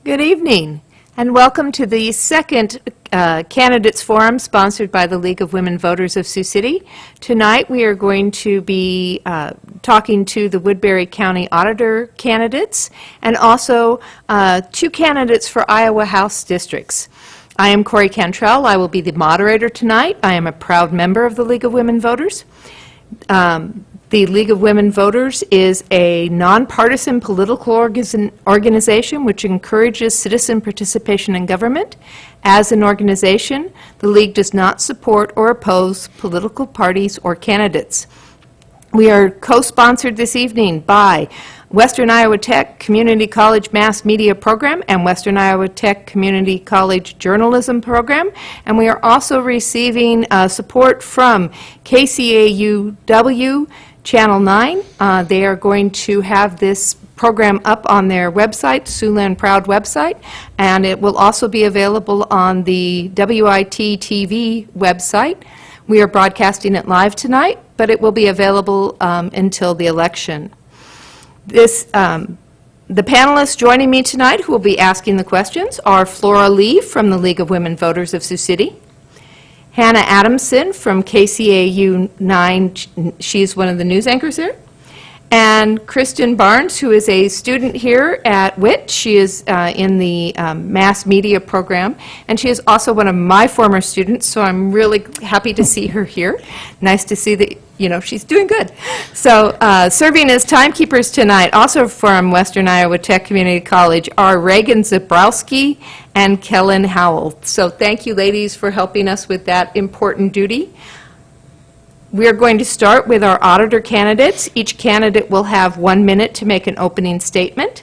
Good evening, and welcome to the second Candidates Forum sponsored by the League of Women Voters of Sioux City. Tonight we are going to be talking to the Woodbury County Auditor candidates and also two candidates for Iowa House districts. I am Corey Cantrell. I will be the moderator tonight. I am a proud member of the League of Women Voters. The League of Women Voters is a nonpartisan political organization which encourages citizen participation in government. As an organization, the League does not support or oppose political parties or candidates. We are co-sponsored this evening by Western Iowa Tech Community College Mass Media Program and Western Iowa Tech Community College Journalism Program, and we are also receiving support from KCAU-TV Channel 9. They are going to have this program up on their website, Siouxland Proud website, and it will also be available on the WIT-TV website. We are broadcasting it live tonight, but it will be available until the election. The panelists joining me tonight who will be asking the questions are Flora Lee from the League of Women Voters of Sioux City, Hannah Adamson from KCAU-9, she's one of the news anchors there, and Kristen Barnes, who is a student here at WIT. She is in the mass media program, and she is also one of my former students, so I'm really happy to see her here. Nice to see that, you know, she's doing good. So serving as timekeepers tonight, also from Western Iowa Tech Community College, are Reagan Zabrowski and Kellen Howell. So thank you, ladies, for helping us with that important duty. We are going to start with our auditor candidates. Each candidate will have 1 minute to make an opening statement.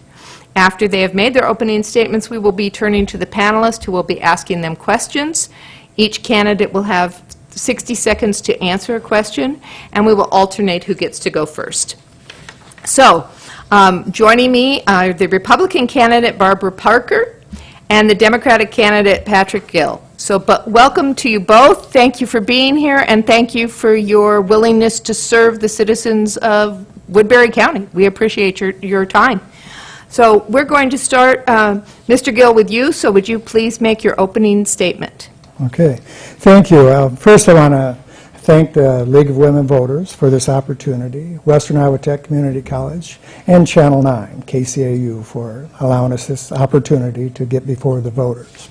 After they have made their opening statements, we will be turning to the panelists who will be asking them questions. Each candidate will have 60 seconds to answer a question, and we will alternate who gets to go first. So, joining me are the Republican candidate Barbara Parker and the Democratic candidate Patrick Gill. So, but welcome to you both. Thank you for being here, and thank you for your willingness to serve the citizens of Woodbury County. We appreciate your time. So we're going to start, Mr. Gill, with you. So would you please make your opening statement? Okay. Thank you. First, I want to thank the League of Women Voters for this opportunity, Western Iowa Tech Community College, and Channel 9, KCAU, for allowing us this opportunity to get before the voters.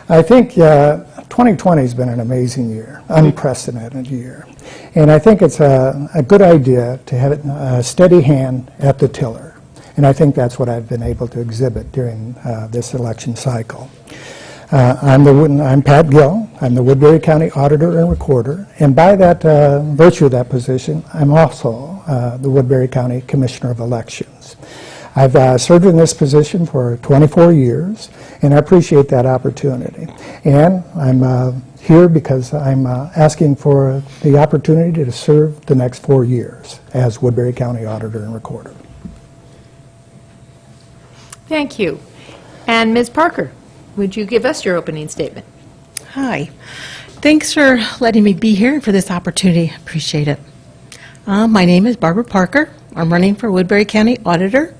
I think 2020 has been an amazing year, unprecedented year. And I think it's a good idea to have a steady hand at the tiller. And I think that's what I've been able to exhibit during this election cycle. I'm Pat Gill. I'm the Woodbury County Auditor and Recorder. And by that virtue of that position, I'm also the Woodbury County Commissioner of Elections. I've served in this position for 24 years, and I appreciate that opportunity. And I'm here because I'm asking for the opportunity to serve the next 4 years as Woodbury County Auditor and Recorder. Thank you. And Ms. Parker, would you give us your opening statement? Hi. Thanks for letting me be here and for this opportunity. Appreciate it. My name is Barbara Parker. I'm running for Woodbury County Auditor.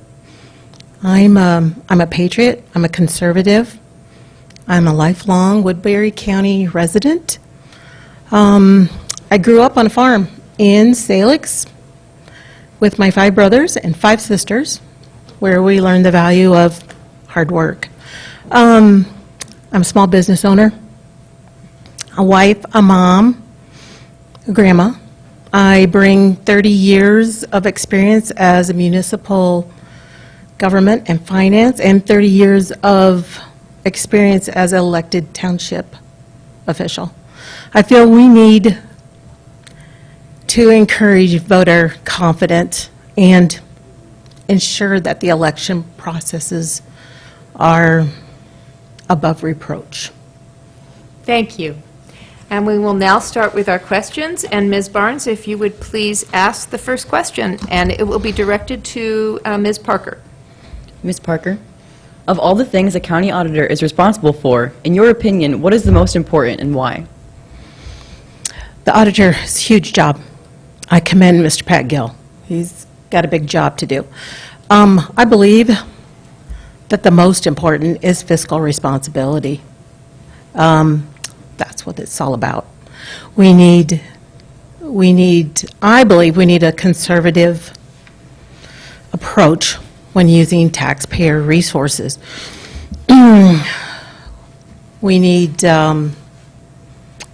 I'm a patriot. I'm a conservative. I'm a lifelong Woodbury County resident. I grew up on a farm in Salix with my 5 brothers and 5 sisters, where we learned the value of hard work. I'm a small business owner, a wife, a mom, a grandma. I bring 30 years of experience as a municipal government and finance, and 30 years of experience as an elected township official. I feel we need to encourage voter confidence and ensure that the election processes are above reproach. Thank you. And we will now start with our questions. And Ms. Barnes, if you would please ask the first question, and it will be directed to Ms. Parker. Ms. Parker, of all the things a county auditor is responsible for, in your opinion, what is the most important and why? The auditor is a huge job. I commend Mr. Pat Gill. He's got a big job to do. I believe that the most important is fiscal responsibility. That's what it's all about. I believe we need a conservative approach when using taxpayer resources. We need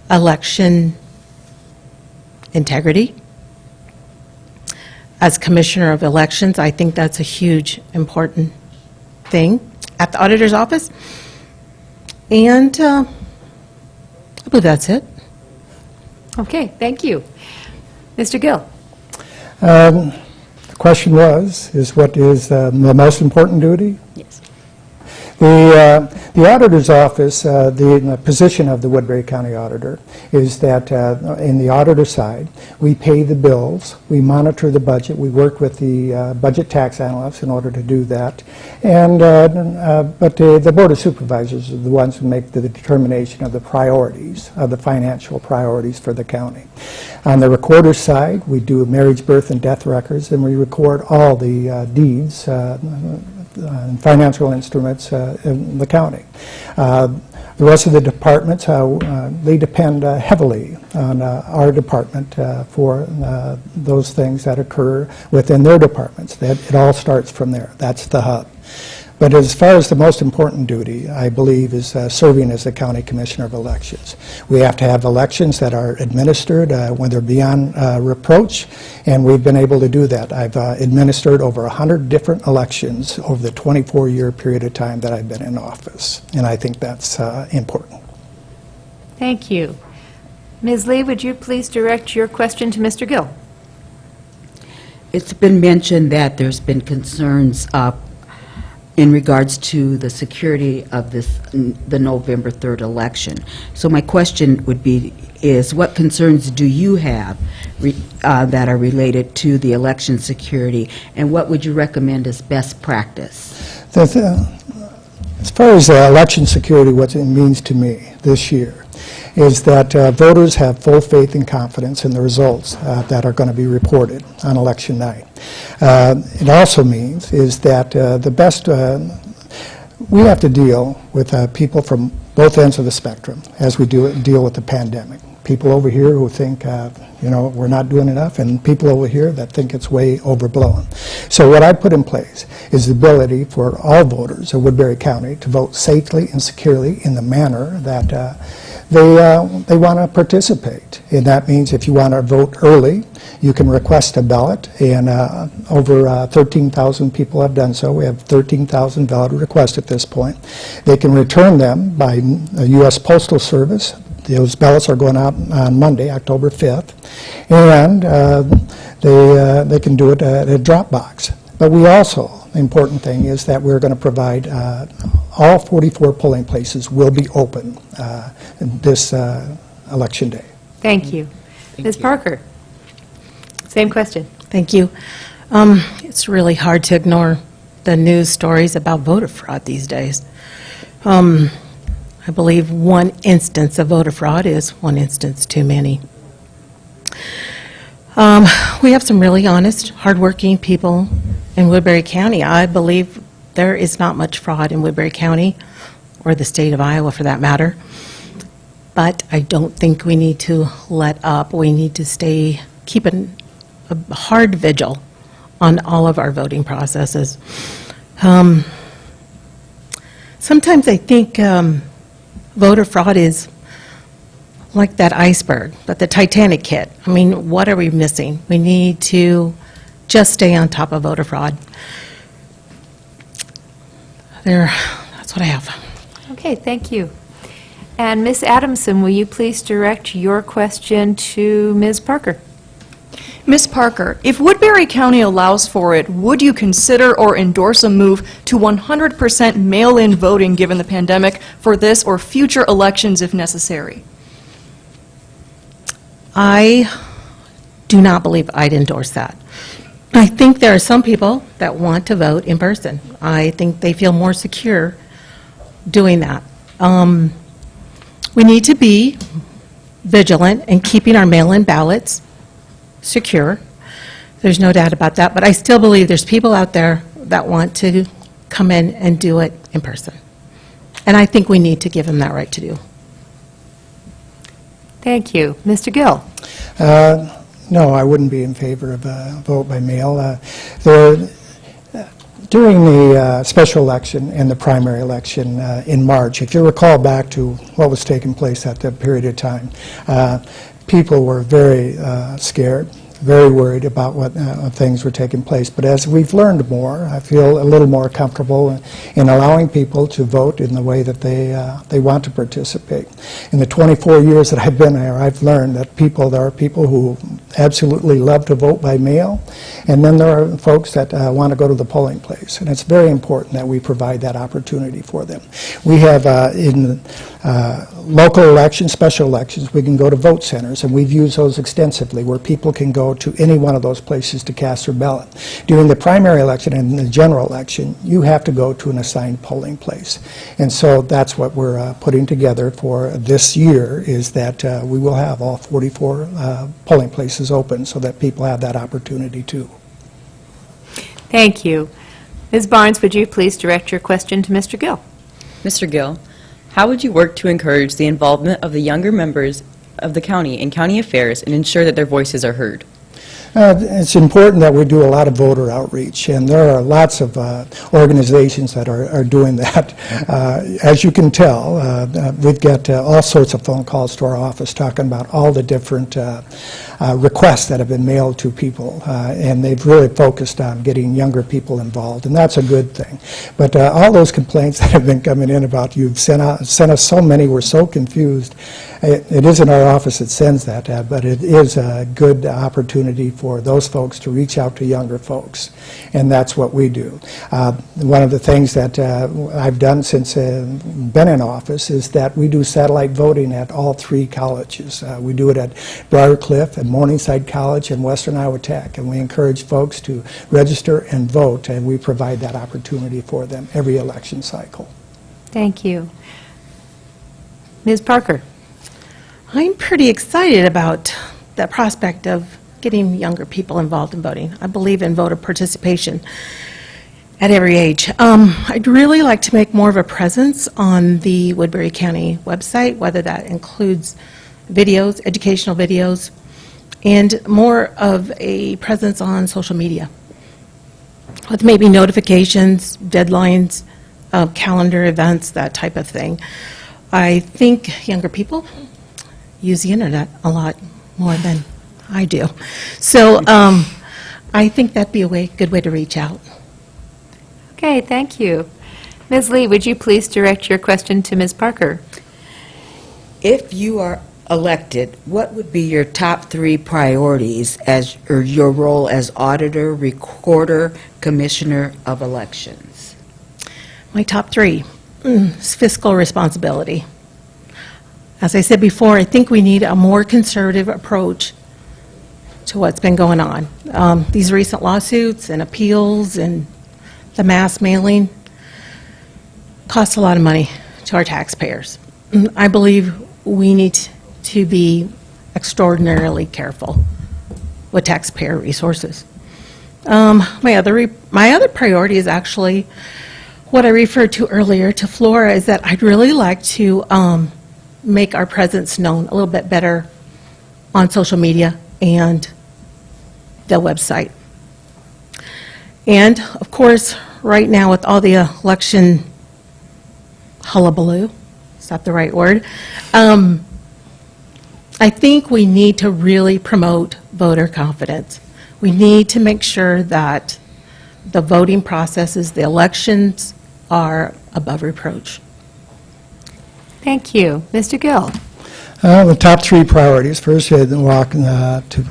election integrity. As Commissioner of Elections, I think that's a huge, important thing at the Auditor's Office. And I believe that's it. Okay, thank you. Mr. Gill? The question is what is the most important duty? Yes. The Auditor's Office, the position of the Woodbury County Auditor is that in the auditor side, we pay the bills, we monitor the budget, we work with the budget tax analysts in order to do that, and but the Board of Supervisors are the ones who make the determination of the priorities, of the financial priorities for the county. On the recorder's side, we do marriage, birth, and death records, and we record all the deeds and financial instruments in the county. The rest of the departments, they depend heavily on our department for those things that occur within their departments. It all starts from there. That's the hub. But as far as the most important duty, I believe, is serving as the County Commissioner of Elections. We have to have elections that are administered when they're beyond reproach, and we've been able to do that. I've administered over 100 different elections over the 24-year period of time that I've been in office, and I think that's important. Thank you. Ms. Lee, would you please direct your question to Mr. Gill? It's been mentioned that there's been concerns in regards to the security of the November 3rd election. So my question would be, what concerns do you have that are related to the election security, and what would you recommend as best practice? As far as election security, what it means to me this year is that voters have full faith and confidence in the results that are going to be reported on election night. It also means is that we have to deal with people from both ends of the spectrum as we deal with the pandemic. People over here who think, we're not doing enough, and people over here that think it's way overblown. So what I put in place is the ability for all voters of Woodbury County to vote safely and securely in the manner that they want to participate. And that means if you want to vote early, you can request a ballot, and over 13,000 people have done so. We have 13,000 ballot requests at this point. They can return them by U.S. Postal Service. Those ballots are going out on Monday, October 5th, and they can do it at a drop box. But we also, the important thing is that we're going to provide all 44 polling places will be open this election day. Thank you. Ms. Parker? Same question. Thank you. It's really hard to ignore the news stories about voter fraud these days. I believe one instance of voter fraud is one instance too many. We have some really honest, hardworking people in Woodbury County. I believe there is not much fraud in Woodbury County, or the state of Iowa for that matter. But I don't think we need to let up. We need to keep a hard vigil on all of our voting processes. Sometimes I think voter fraud is like that iceberg, but the Titanic hit. I mean, what are we missing? We need to just stay on top of voter fraud. That's what I have. Okay, thank you. And Ms. Adamson, will you please direct your question to Ms. Parker? Ms. Parker, if Woodbury County allows for it, would you consider or endorse a move to 100% mail-in voting given the pandemic for this or future elections if necessary? I do not believe I'd endorse that. I think there are some people that want to vote in person. I think they feel more secure doing that. We need to be vigilant in keeping our mail-in ballots secure. There's no doubt about that, but I still believe there's people out there that want to come in and do it in person. And I think we need to give them that right to do. Thank you. Mr. Gill? No, I wouldn't be in favor of a vote by mail. During the special election and the primary election in March, if you recall back to what was taking place at that period of time, people were very scared, very worried about what things were taking place. But as we've learned more, I feel a little more comfortable in allowing people to vote in the way that they want to participate. In the 24 years that I've been there, I've learned that there are people who absolutely love to vote by mail, and then there are folks that want to go to the polling place. And it's very important that we provide that opportunity for them. We have in local elections, special elections, we can go to vote centers, and we've used those extensively, where people can go to any one of those places to cast their ballot. During the primary election and the general election, you have to go to an assigned polling place. And so that's what we're putting together for this year, is that we will have all 44 polling places open so that people have that opportunity too. Thank you. Ms. Barnes, would you please direct your question to Mr. Gill? Mr. Gill, how would you work to encourage the involvement of the younger members of the county in county affairs and ensure that their voices are heard? It's important that we do a lot of voter outreach, and there are lots of organizations that are doing that. As you can tell, we've got all sorts of phone calls to our office talking about all the different requests that have been mailed to people, and they've really focused on getting younger people involved, and that's a good thing. But all those complaints that have been coming in about you've sent us so many, we're so confused. It isn't our office that sends that, but it is a good opportunity for those folks to reach out to younger folks, and that's what we do. One of the things that I've done since been in office is that we do satellite voting at all 3 colleges. We do it at Briarcliff and Morningside College and Western Iowa Tech, and we encourage folks to register and vote, and we provide that opportunity for them every election cycle. Thank you. Ms. Parker? I'm pretty excited about the prospect of getting younger people involved in voting. I believe in voter participation at every age. I'd really like to make more of a presence on the Woodbury County website, whether that includes videos, educational videos, and more of a presence on social media, with maybe notifications, deadlines, calendar events, that type of thing. I think younger people use the internet a lot more than I do. So I think that'd be a good way to reach out. Okay, thank you. Ms. Lee, would you please direct your question to Ms. Parker? If you are elected, what would be your top 3 priorities or your role as auditor, recorder, commissioner of elections? My top 3 is fiscal responsibility. As I said before, I think we need a more conservative approach to what's been going on. These recent lawsuits and appeals and the mass mailing cost a lot of money to our taxpayers. I believe we need to be extraordinarily careful with taxpayer resources. My other priority is actually what I referred to earlier to Flora, is that I'd really like to make our presence known a little bit better on social media and the website. And, of course, right now with all the election hullabaloo, is that the right word? I think we need to really promote voter confidence. We need to make sure that the voting processes, the elections, are above reproach. Thank you. Mr. Gill? The top 3 priorities, first you walk to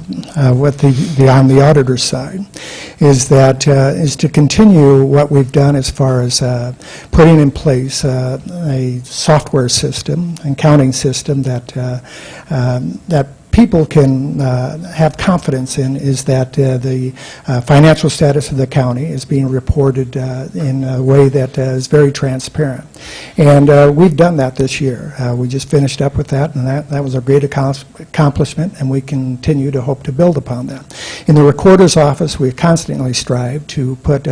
what on the auditor's side, is to continue what we've done as far as putting in place a software system, an accounting system that people can have confidence in, is that the financial status of the county is being reported in a way that is very transparent. And we've done that this year. We just finished up with that, and that was a great accomplishment, and we continue to hope to build upon that. In the Recorder's Office, we constantly strive to put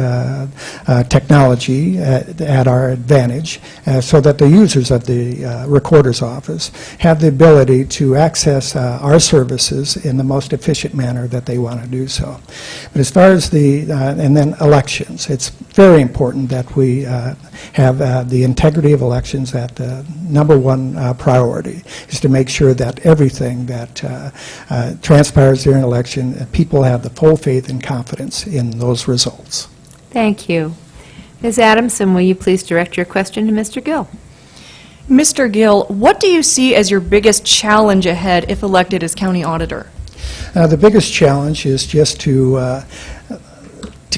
technology at our advantage so that the users of the Recorder's Office have the ability to access our services in the most efficient manner that they want to do so. But as far as and then elections, it's very important that we have the integrity of elections at the number one priority, is to make sure that everything that transpires during an election, people have the full faith and confidence in those results. Thank you. Ms. Adamson, will you please direct your question to Mr. Gill? Mr. Gill, what do you see as your biggest challenge ahead if elected as county auditor? The biggest challenge is just to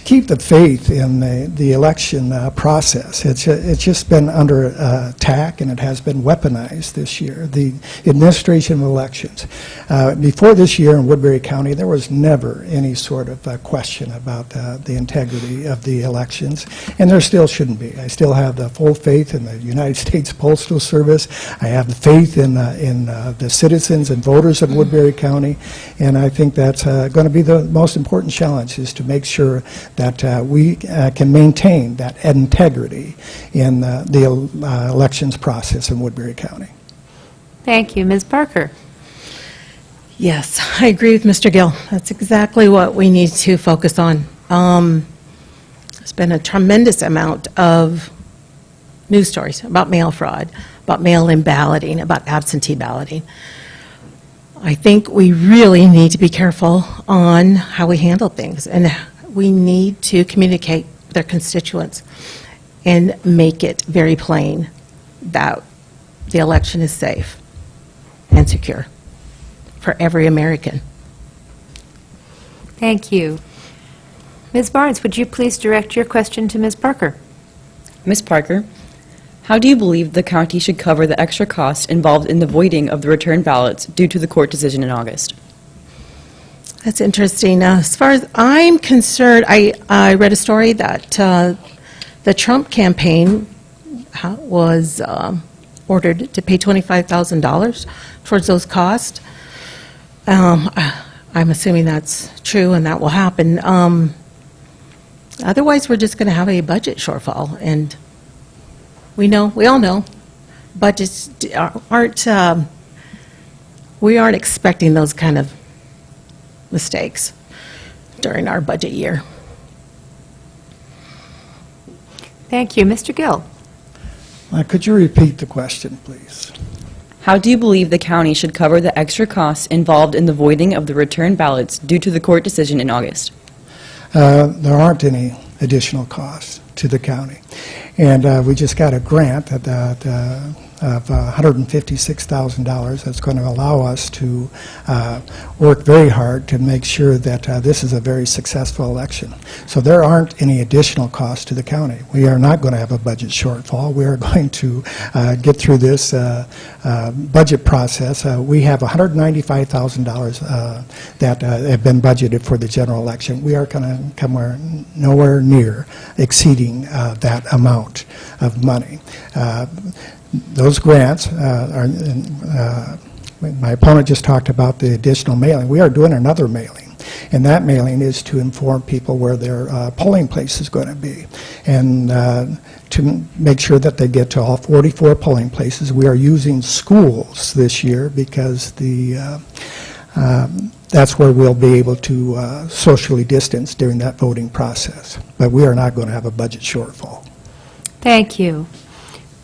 keep the faith in the election process. It's just been under attack, and it has been weaponized this year, the administration of elections. Before this year in Woodbury County, there was never any sort of question about the integrity of the elections, and there still shouldn't be. I still have the full faith in the United States Postal Service. I have the faith in the citizens and voters of Woodbury County, and I think that's going to be the most important challenge, is to make sure that we can maintain that integrity in the elections process in Woodbury County. Thank you. Ms. Parker? Yes, I agree with Mr. Gill. That's exactly what we need to focus on. There's been a tremendous amount of news stories about mail fraud, about mail-in balloting, about absentee balloting. I think we really need to be careful on how we handle things, and we need to communicate with our constituents and make it very plain that the election is safe and secure for every American. Thank you. Ms. Barnes, would you please direct your question to Ms. Parker? Ms. Parker, how do you believe the county should cover the extra cost involved in the voiding of the return ballots due to the court decision in August? That's interesting. As far as I'm concerned, I read a story that the Trump campaign was ordered to pay $25,000 towards those costs. I'm assuming that's true and that will happen. Otherwise, we're just going to have a budget shortfall, and we all know budgets we aren't expecting those kind of mistakes during our budget year. Thank you. Mr. Gill? Could you repeat the question, please? How do you believe the county should cover the extra costs involved in the voiding of the return ballots due to the court decision in August? There aren't any additional costs to the county. And we just got a grant of $156,000 that's going to allow us to work very hard to make sure that this is a very successful election. So there aren't any additional costs to the county. We are not going to have a budget shortfall. We are going to get through this budget process. We have $195,000 that have been budgeted for the general election. We are going to come nowhere near exceeding that amount of money. Those grants are, my opponent just talked about the additional mailing. We are doing another mailing, and that mailing is to inform people where their polling place is going to be, and to make sure that they get to all 44 polling places. We are using schools this year because that's where we'll be able to socially distance during that voting process. But we are not going to have a budget shortfall. Thank you.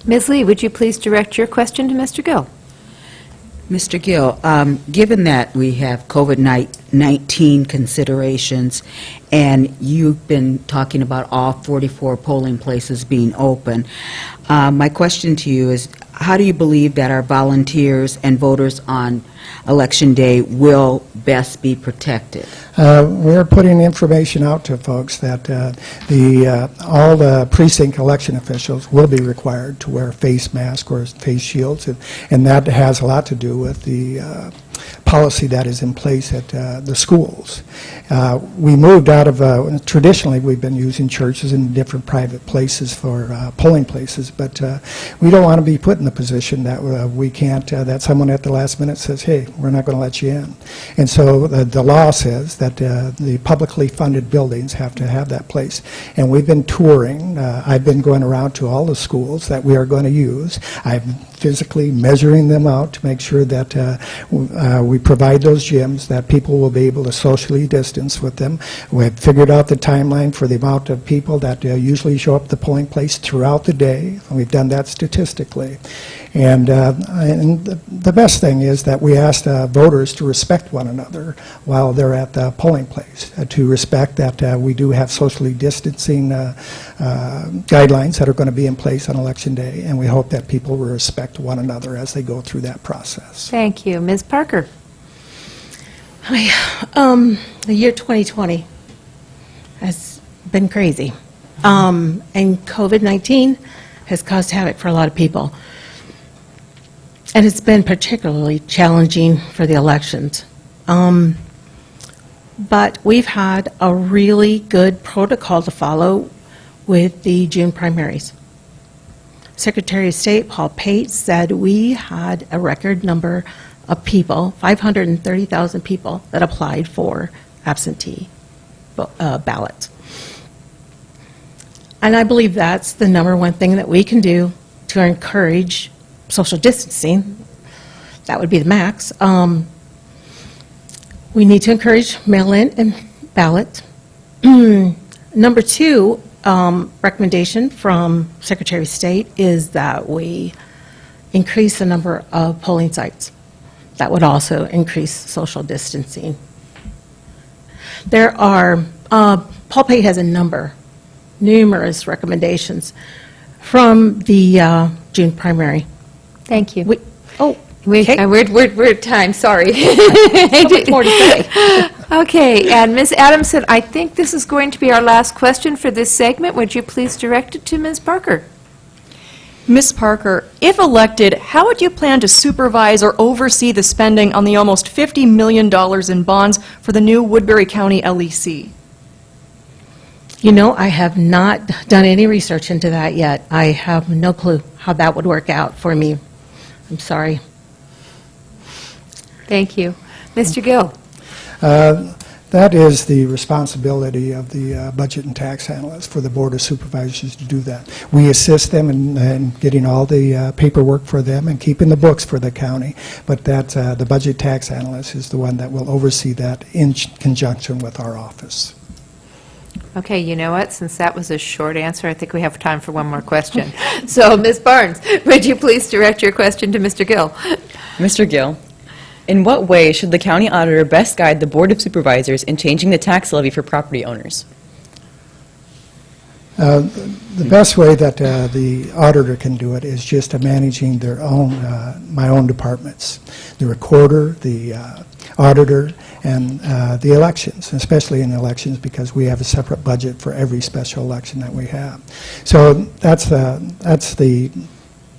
Ms. Lee, would you please direct your question to Mr. Gill? Mr. Gill, given that we have COVID-19 considerations, and you've been talking about all 44 polling places being open, my question to you is, how do you believe that our volunteers and voters on Election Day will best be protected? We're putting information out to folks that all the precinct election officials will be required to wear face masks or face shields, and that has a lot to do with the policy that is in place at the schools. We moved out of, traditionally we've been using churches and different private places for polling places, but we don't want to be put in the position that we can't, that someone at the last minute says, hey, we're not going to let you in. And so the law says that the publicly funded buildings have to have that place. And we've been touring. I've been going around to all the schools that we are going to use. I'm physically measuring them out to make sure that we provide those gyms, that people will be able to socially distance with them. We've figured out the timeline for the amount of people that usually show up at the polling place throughout the day. We've done that statistically. And the best thing is that we asked voters to respect one another while they're at the polling place, to respect that we do have socially distancing guidelines that are going to be in place on Election Day, and we hope that people will respect one another as they go through that process. Thank you. Ms. Parker? Hi. The year 2020 has been crazy, and COVID-19 has caused havoc for a lot of people. And it's been particularly challenging for the elections. But we've had a really good protocol to follow with the June primaries. Secretary of State Paul Pate said we had a record number of people, 530,000 people, that applied for absentee ballots. And I believe that's the number one thing that we can do to encourage social distancing. That would be the max. We need to encourage mail-in and ballot. Number two recommendation from Secretary of State is that we increase the number of polling sites. That would also increase social distancing. There are, Paul Pate has numerous recommendations from the June primary. Thank you. Okay. We're at time, sorry. So much more to say. Okay, and Ms. Adamson, I think this is going to be our last question for this segment. Would you please direct it to Ms. Parker? Ms. Parker, if elected, how would you plan to supervise or oversee the spending on the almost $50 million in bonds for the new Woodbury County LEC? You know, I have not done any research into that yet. I have no clue how that would work out for me. I'm sorry. Thank you. Mr. Gill? That is the responsibility of the budget and tax analysts for the Board of Supervisors to do that. We assist them in getting all the paperwork for them and keeping the books for the county, but that the budget tax analyst is the one that will oversee that in conjunction with our office. Okay, you know what? Since that was a short answer, I think we have time for one more question. So, Ms. Barnes, would you please direct your question to Mr. Gill? Mr. Gill, in what way should the county auditor best guide the Board of Supervisors in changing the tax levy for property owners? The best way that the auditor can do it is just managing their own, my own departments, the recorder, the auditor, and the elections, especially in elections because we have a separate budget for every special election that we have. So that's the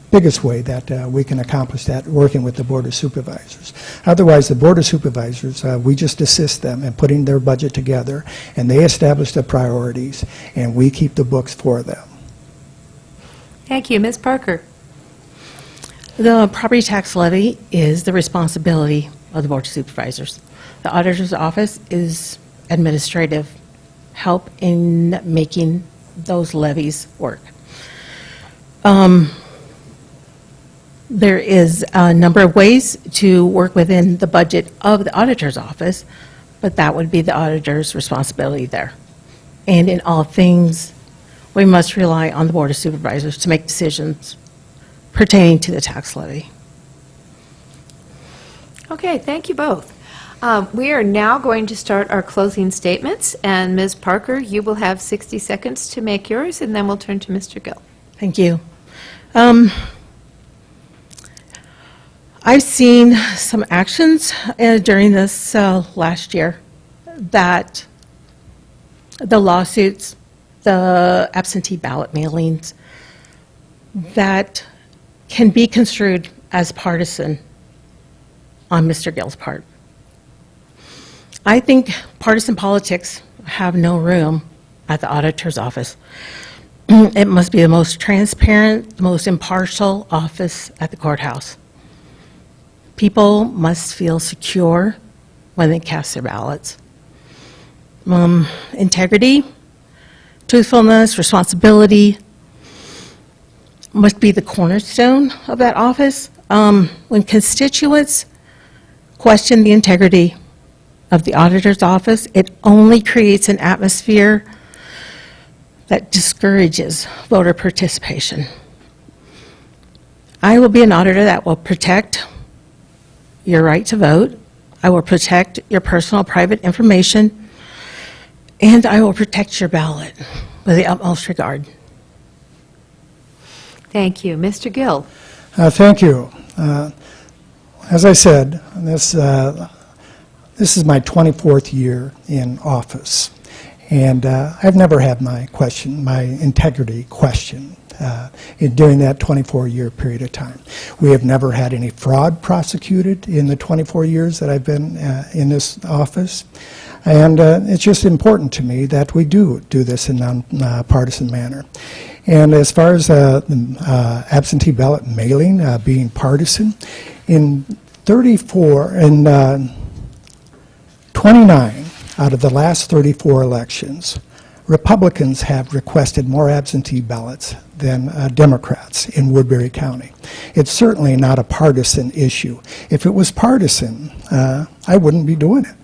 biggest way that we can accomplish that, working with the Board of Supervisors. Otherwise, the Board of Supervisors, we just assist them in putting their budget together, and they establish the priorities, and we keep the books for them. Thank you. Ms. Parker? The property tax levy is the responsibility of the Board of Supervisors. The Auditor's Office is administrative help in making those levies work. There is a number of ways to work within the budget of the Auditor's Office, but that would be the Auditor's responsibility there. And in all things, we must rely on the Board of Supervisors to make decisions pertaining to the tax levy. Okay, thank you both. We are now going to start our closing statements, and Ms. Parker, you will have 60 seconds to make yours, and then we'll turn to Mr. Gill. Thank you. I've seen some actions during this last year that the lawsuits, the absentee ballot mailings, that can be construed as partisan on Mr. Gill's part. I think partisan politics have no room at the auditor's office. It must be the most transparent, the most impartial office at the courthouse. People must feel secure when they cast their ballots. Integrity, truthfulness, responsibility must be the cornerstone of that office. When constituents question the integrity of the auditor's office, it only creates an atmosphere that discourages voter participation. I will be an auditor that will protect your right to vote. I will protect your personal private information, and I will protect your ballot with the utmost regard. Thank you. Mr. Gill? Thank you. As I said, this is my 24th year in office, and I've never had my integrity questioned during that 24-year period of time. We have never had any fraud prosecuted in the 24 years that I've been in this office, and it's just important to me that we do this in a non-partisan manner. And as far as the absentee ballot mailing being partisan, in 29 out of the last 34 elections, Republicans have requested more absentee ballots than Democrats in Woodbury County. It's certainly not a partisan issue. If it was partisan, I wouldn't be doing it.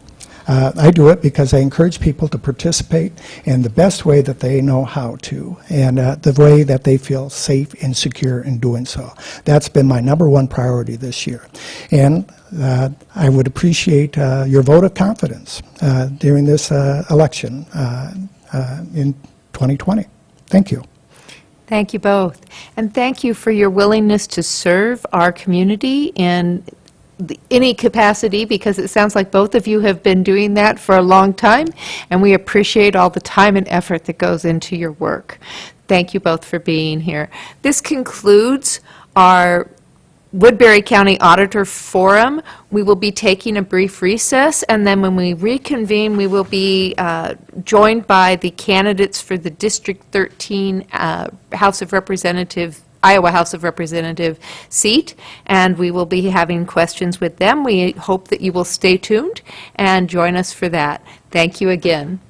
I do it because I encourage people to participate in the best way that they know how to, and the way that they feel safe and secure in doing so. That's been my #1 priority this year. And I would appreciate your vote of confidence during this election in 2020. Thank you. Thank you both. And thank you for your willingness to serve our community in any capacity, because it sounds like both of you have been doing that for a long time, and we appreciate all the time and effort that goes into your work. Thank you both for being here. This concludes our Woodbury County Auditor Forum. We will be taking a brief recess, and then when we reconvene, we will be joined by the candidates for the District 13 Iowa House of Representative seat, and we will be having questions with them. We hope that you will stay tuned and join us for that. Thank you again.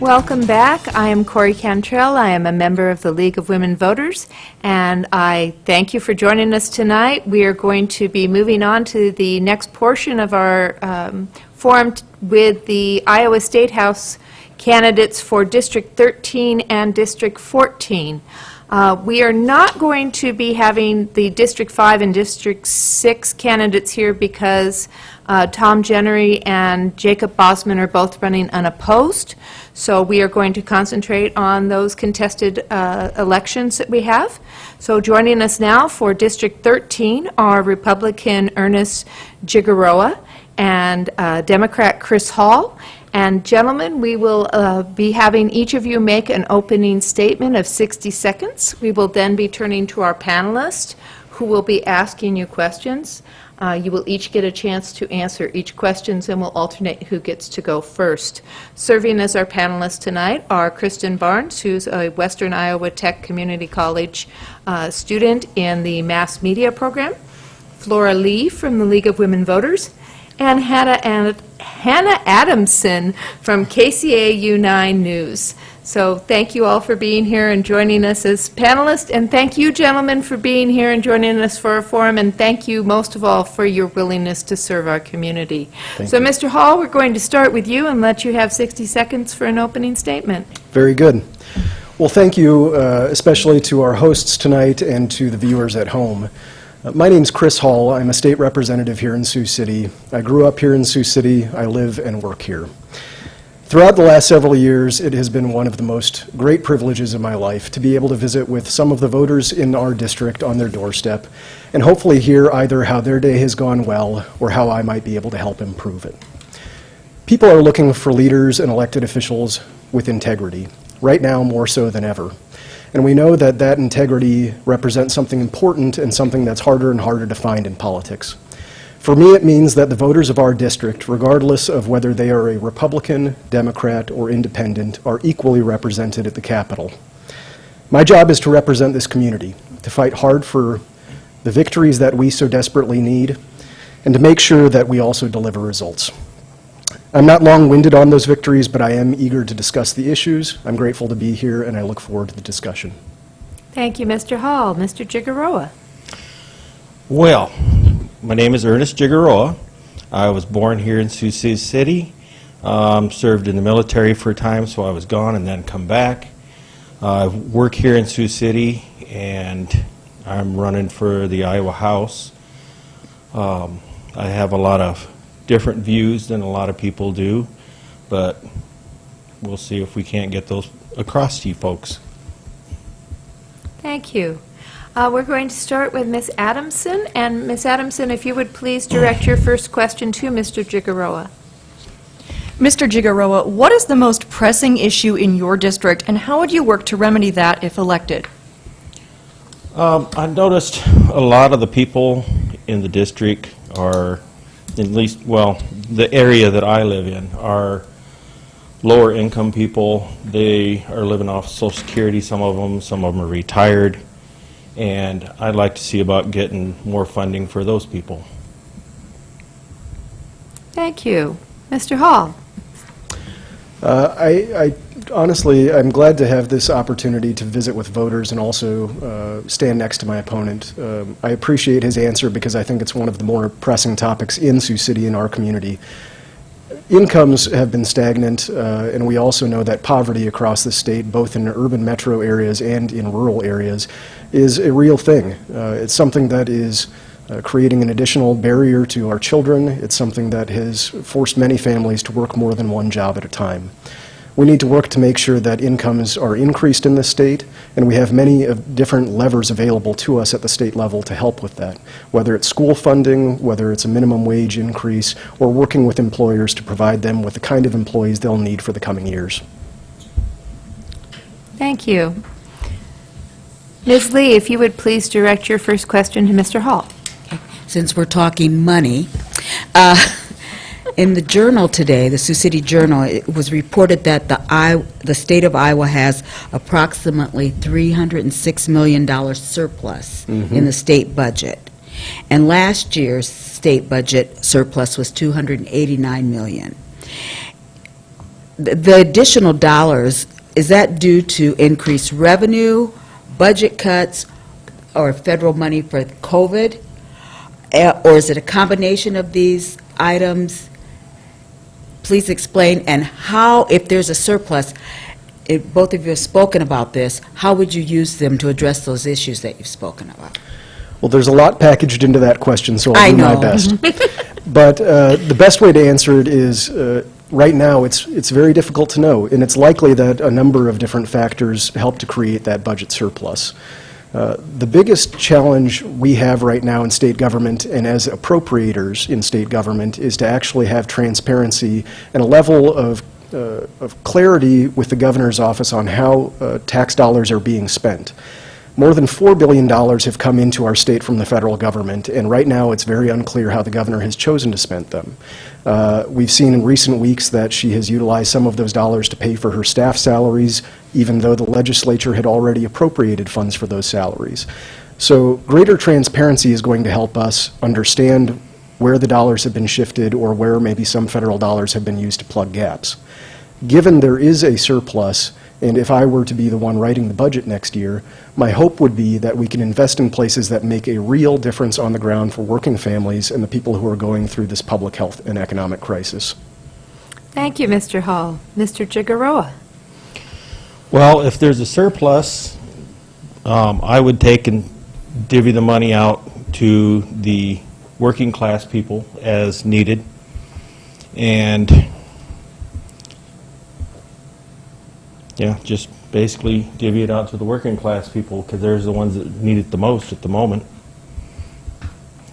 Welcome back. I am Corey Cantrell. I am a member of the League of Women Voters, and I thank you for joining us tonight. We are going to be moving on to the next portion of our forum with the Iowa State House candidates for District 13 and District 14. We are not going to be having the District 5 and District 6 candidates here because Tom Jennery and Jacob Bosman are both running unopposed. So we are going to concentrate on those contested elections that we have. So joining us now for District 13 are Republican Ernest Giguero and Democrat Chris Hall. And gentlemen, we will be having each of you make an opening statement of 60 seconds. We will then be turning to our panelists who will be asking you questions. You will each get a chance to answer each question, and we'll alternate who gets to go first. Serving as our panelists tonight are Kristen Barnes, who's a Western Iowa Tech Community College student in the mass media program, Flora Lee from the League of Women Voters, and Hannah Adamson from KCAU-9 News. So thank you all for being here and joining us as panelists, and thank you, gentlemen, for being here and joining us for our forum, and thank you most of all for your willingness to serve our community. So, Mr. Hall, we're going to start with you and let you have 60 seconds for an opening statement. Very good. Well, thank you especially to our hosts tonight and to the viewers at home. My name's Chris Hall. I'm a state representative here in Sioux City. I grew up here in Sioux City. I live and work here. Throughout the last several years, it has been one of the most great privileges of my life to be able to visit with some of the voters in our district on their doorstep and hopefully hear either how their day has gone well or how I might be able to help improve it. People are looking for leaders and elected officials with integrity, right now more so than ever. And we know that that integrity represents something important and something that's harder and harder to find in politics. For me, it means that the voters of our district, regardless of whether they are a Republican, Democrat, or Independent, are equally represented at the Capitol. My job is to represent this community, to fight hard for the victories that we so desperately need, and to make sure that we also deliver results. I'm not long-winded on those victories, but I am eager to discuss the issues. I'm grateful to be here, and I look forward to the discussion. Thank you, Mr. Hall. Mr. Giguero. Well, my name is Ernest Giguero. I was born here in Sioux City, served in the military for a time, so I was gone and then come back. I work here in Sioux City, and I'm running for the Iowa House. I have a lot of different views than a lot of people do, but we'll see if we can't get those across to you folks. Thank you. We're going to start with Ms. Adamson, and Ms. Adamson, if you would please direct your first question to Mr. Giguero. Mr. Giguero, what is the most pressing issue in your district, and how would you work to remedy that if elected? I noticed a lot of the people in the district are, at least, well, the area that I live in, are lower income people. They are living off Social Security, some of them are retired, and I'd like to see about getting more funding for those people. Thank you. Mr. Hall. I honestly, I'm glad to have this opportunity to visit with voters and also stand next to my opponent. I appreciate his answer because I think it's one of the more pressing topics in Sioux City in our community. Incomes have been stagnant, and we also know that poverty across the state, both in urban metro areas and in rural areas, is a real thing. It's something that is creating an additional barrier to our children. It's something that has forced many families to work more than one job at a time. We need to work to make sure that incomes are increased in the state, and we have many different levers available to us at the state level to help with that, whether it's school funding, whether it's a minimum wage increase, or working with employers to provide them with the kind of employees they'll need for the coming years. Thank you. Ms. Lee, if you would please direct your first question to Mr. Hall. Since we're talking money, in the Journal today, the Sioux City Journal, it was reported that the state of Iowa has approximately $306 million surplus in the state budget. And last year's state budget surplus was $289 million. the additional dollars, is that due to increased revenue, budget cuts, or federal money for COVID? Or is it a combination of these items? Please explain, and how, if there's a surplus, if both of you have spoken about this, how would you use them to address those issues that you've spoken about? Well, there's a lot packaged into that question, so I I'll do my know. best. But the best way to answer it is, right now, it's very difficult to know, and it's likely that a number of different factors help to create that budget surplus. The biggest challenge we have right now in state government and as appropriators in state government is to actually have transparency and a level of clarity with the governor's office on how tax dollars are being spent. More than $4 billion have come into our state from the federal government, and right now it's very unclear how the governor has chosen to spend them. We've seen in recent weeks that she has utilized some of those dollars to pay for her staff salaries, even though the legislature had already appropriated funds for those salaries. So greater transparency is going to help us understand where the dollars have been shifted or where maybe some federal dollars have been used to plug gaps. Given there is a surplus, and if I were to be the one writing the budget next year, my hope would be that we can invest in places that make a real difference on the ground for working families and the people who are going through this public health and economic crisis. Thank you, Mr. Hall. Mr. Giguero? Well, if there's a surplus, I would take and divvy the money out to the working class people as needed, and yeah, just basically divvy it out to the working class people, because they're the ones that need it the most at the moment,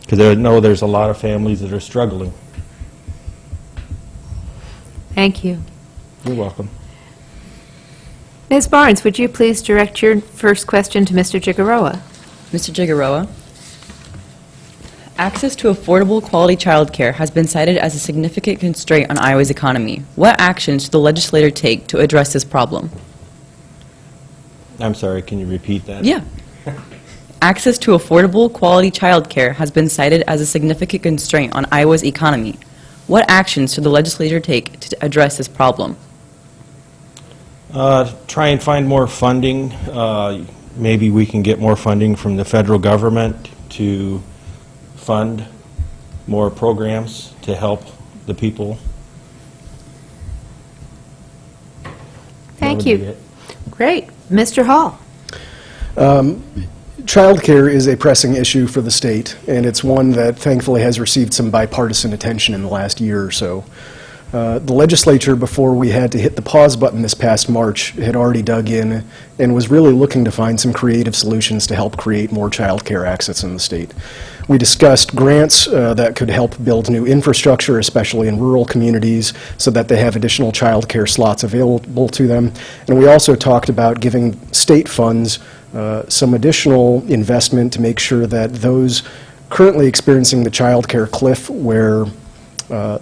because I know there's a lot of families that are struggling. Thank you. You're welcome. Ms. Barnes, would you please direct your first question to Mr. Giguero? Mr. Giguero, access to affordable quality childcare has been cited as a significant constraint on Iowa's economy. What actions should the legislator take to address this problem? I'm sorry, can you repeat that? Yeah. Access to affordable quality childcare has been cited as a significant constraint on Iowa's economy. What actions should the legislature take to address this problem? Try and find more funding. Maybe we can get more funding from the federal government to fund more programs to help the people. Thank That would be you. it. Great. Mr. Hall? Childcare is a pressing issue for the state, and it's one that thankfully has received some bipartisan attention in the last year or so. The legislature, before we had to hit the pause button this past March, had already dug in and was really looking to find some creative solutions to help create more child care access in the state. We discussed grants that could help build new infrastructure, especially in rural communities, so that they have additional child care slots available to them. And we also talked about giving state funds some additional investment to make sure that those currently experiencing the child care cliff, where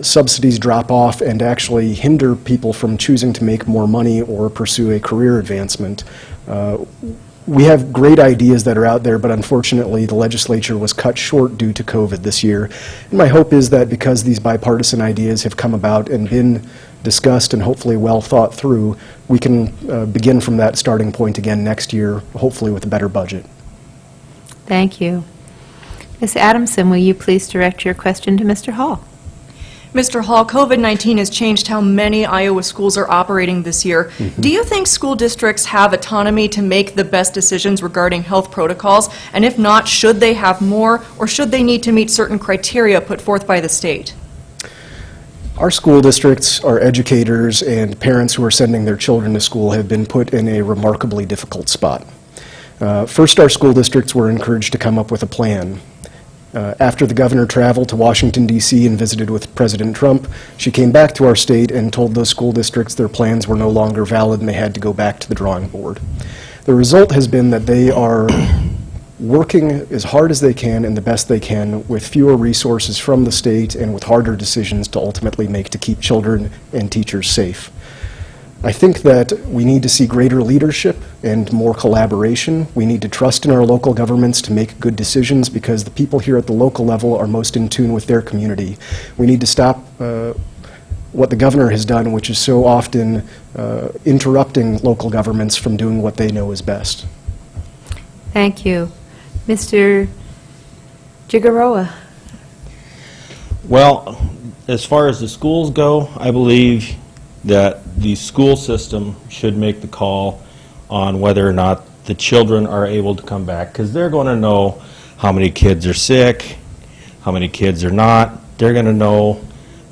subsidies drop off and actually hinder people from choosing to make more money or pursue a career advancement. We have great ideas that are out there, but unfortunately the legislature was cut short due to COVID this year. And my hope is that because these bipartisan ideas have come about and been discussed and hopefully well thought through, we can begin from that starting point again next year, hopefully with a better budget. Thank you. Ms. Adamson, will you please direct your question to Mr. Hall? Mr. Hall, COVID-19 has changed how many Iowa schools are operating this year. Do you think school districts have autonomy to make the best decisions regarding health protocols? And if not, should they have more, or should they need to meet certain criteria put forth by the state? Our school districts, our educators, and parents who are sending their children to school have been put in a remarkably difficult spot. First, our school districts were encouraged to come up with a plan. After the governor traveled to Washington, D.C. and visited with President Trump, she came back to our state and told those school districts their plans were no longer valid and they had to go back to the drawing board. The result has been that they are working as hard as they can and the best they can with fewer resources from the state and with harder decisions to ultimately make to keep children and teachers safe. I think that we need to see greater leadership and more collaboration. We need to trust in our local governments to make good decisions because the people here at the local level are most in tune with their community. We need to stop what the governor has done, which is so often interrupting local governments from doing what they know is best. Thank you. Mr. Giguero. Well, as far as the schools go, I believe that the school system should make the call on whether or not the children are able to come back, because they're going to know how many kids are sick, how many kids are not. They're going to know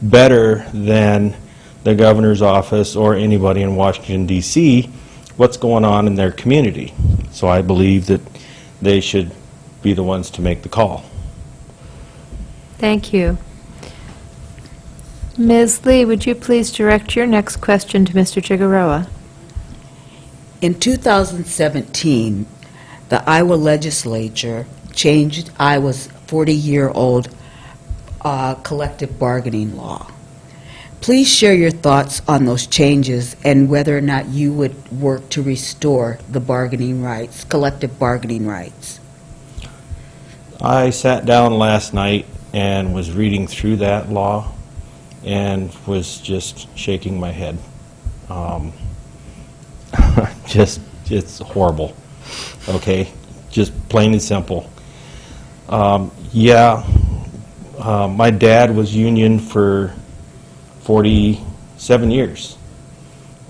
better than the governor's office or anybody in Washington, D.C., what's going on in their community. So I believe that they should be the ones to make the call. Thank you. Ms. Lee, would you please direct your next question to Mr. Giguero? In 2017, the Iowa Legislature changed Iowa's 40-year-old collective bargaining law. Please share your thoughts on those changes and whether or not you would work to restore the bargaining rights, collective bargaining rights. I sat down last night and was reading through that law and was just shaking my head. It's horrible, okay? Just plain and simple. My dad was union for 47 years,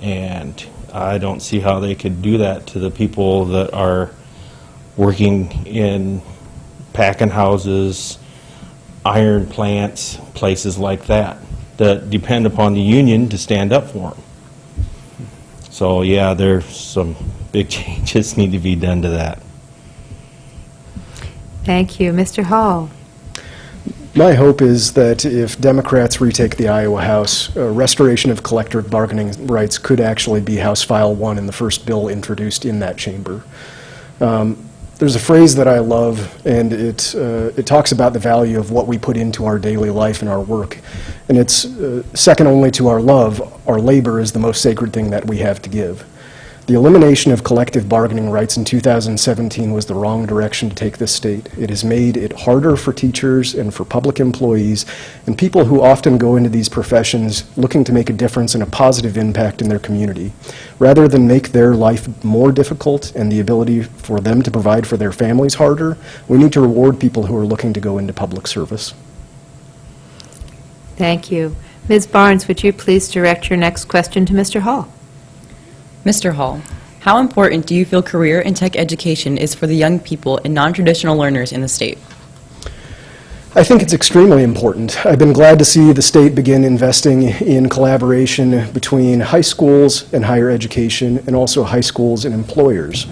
and I don't see how they could do that to the people that are working in packing houses, iron plants, places like that, that depend upon the union to stand up for them. So yeah, there's some big changes need to be done to that. Thank you. Mr. Hall. My hope is that if Democrats retake the Iowa House, restoration of collective bargaining rights could actually be House File 1 in the first bill introduced in that chamber. There's a phrase that I love, and it talks about the value of what we put into our daily life and our work. And it's second only to our love, our labor is the most sacred thing that we have to give. The elimination of collective bargaining rights in 2017 was the wrong direction to take this state. It has made it harder for teachers and for public employees and people who often go into these professions looking to make a difference and a positive impact in their community. Rather than make their life more difficult and the ability for them to provide for their families harder, we need to reward people who are looking to go into public service. Thank you. Ms. Barnes, would you please direct your next question to Mr. Hall? Mr. Hall, how important do you feel career and tech education is for the young people and non-traditional learners in the state? I think it's extremely important. I've been glad to see the state begin investing in collaboration between high schools and higher education, and also high schools and employers.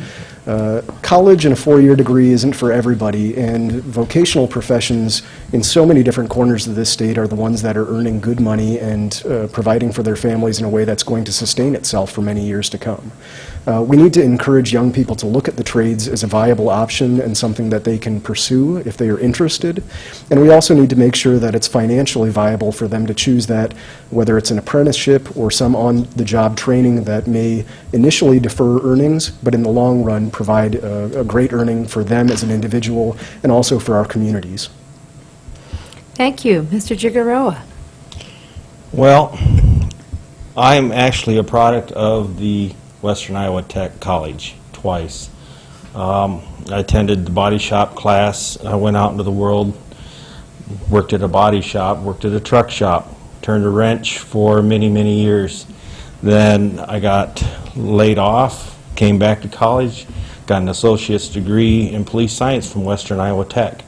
College and a four-year degree isn't for everybody, and vocational professions in so many different corners of this state are the ones that are earning good money and providing for their families in a way that's going to sustain itself for many years to come. We need to encourage young people to look at the trades as a viable option and something that they can pursue if they are interested. And we also need to make sure that it's financially viable for them to choose that, whether it's an apprenticeship or some on-the-job training that may initially defer earnings, but in the long run provide a great earning for them as an individual and also for our communities. Thank you. Mr. Giguero. Well, I'm actually a product of the Western Iowa Tech College twice. I attended the body shop class. I went out into the world, worked at a body shop, worked at a truck shop, turned a wrench for many, many years. Then I got laid off, came back to college, got an associate's degree in police science from Western Iowa Tech.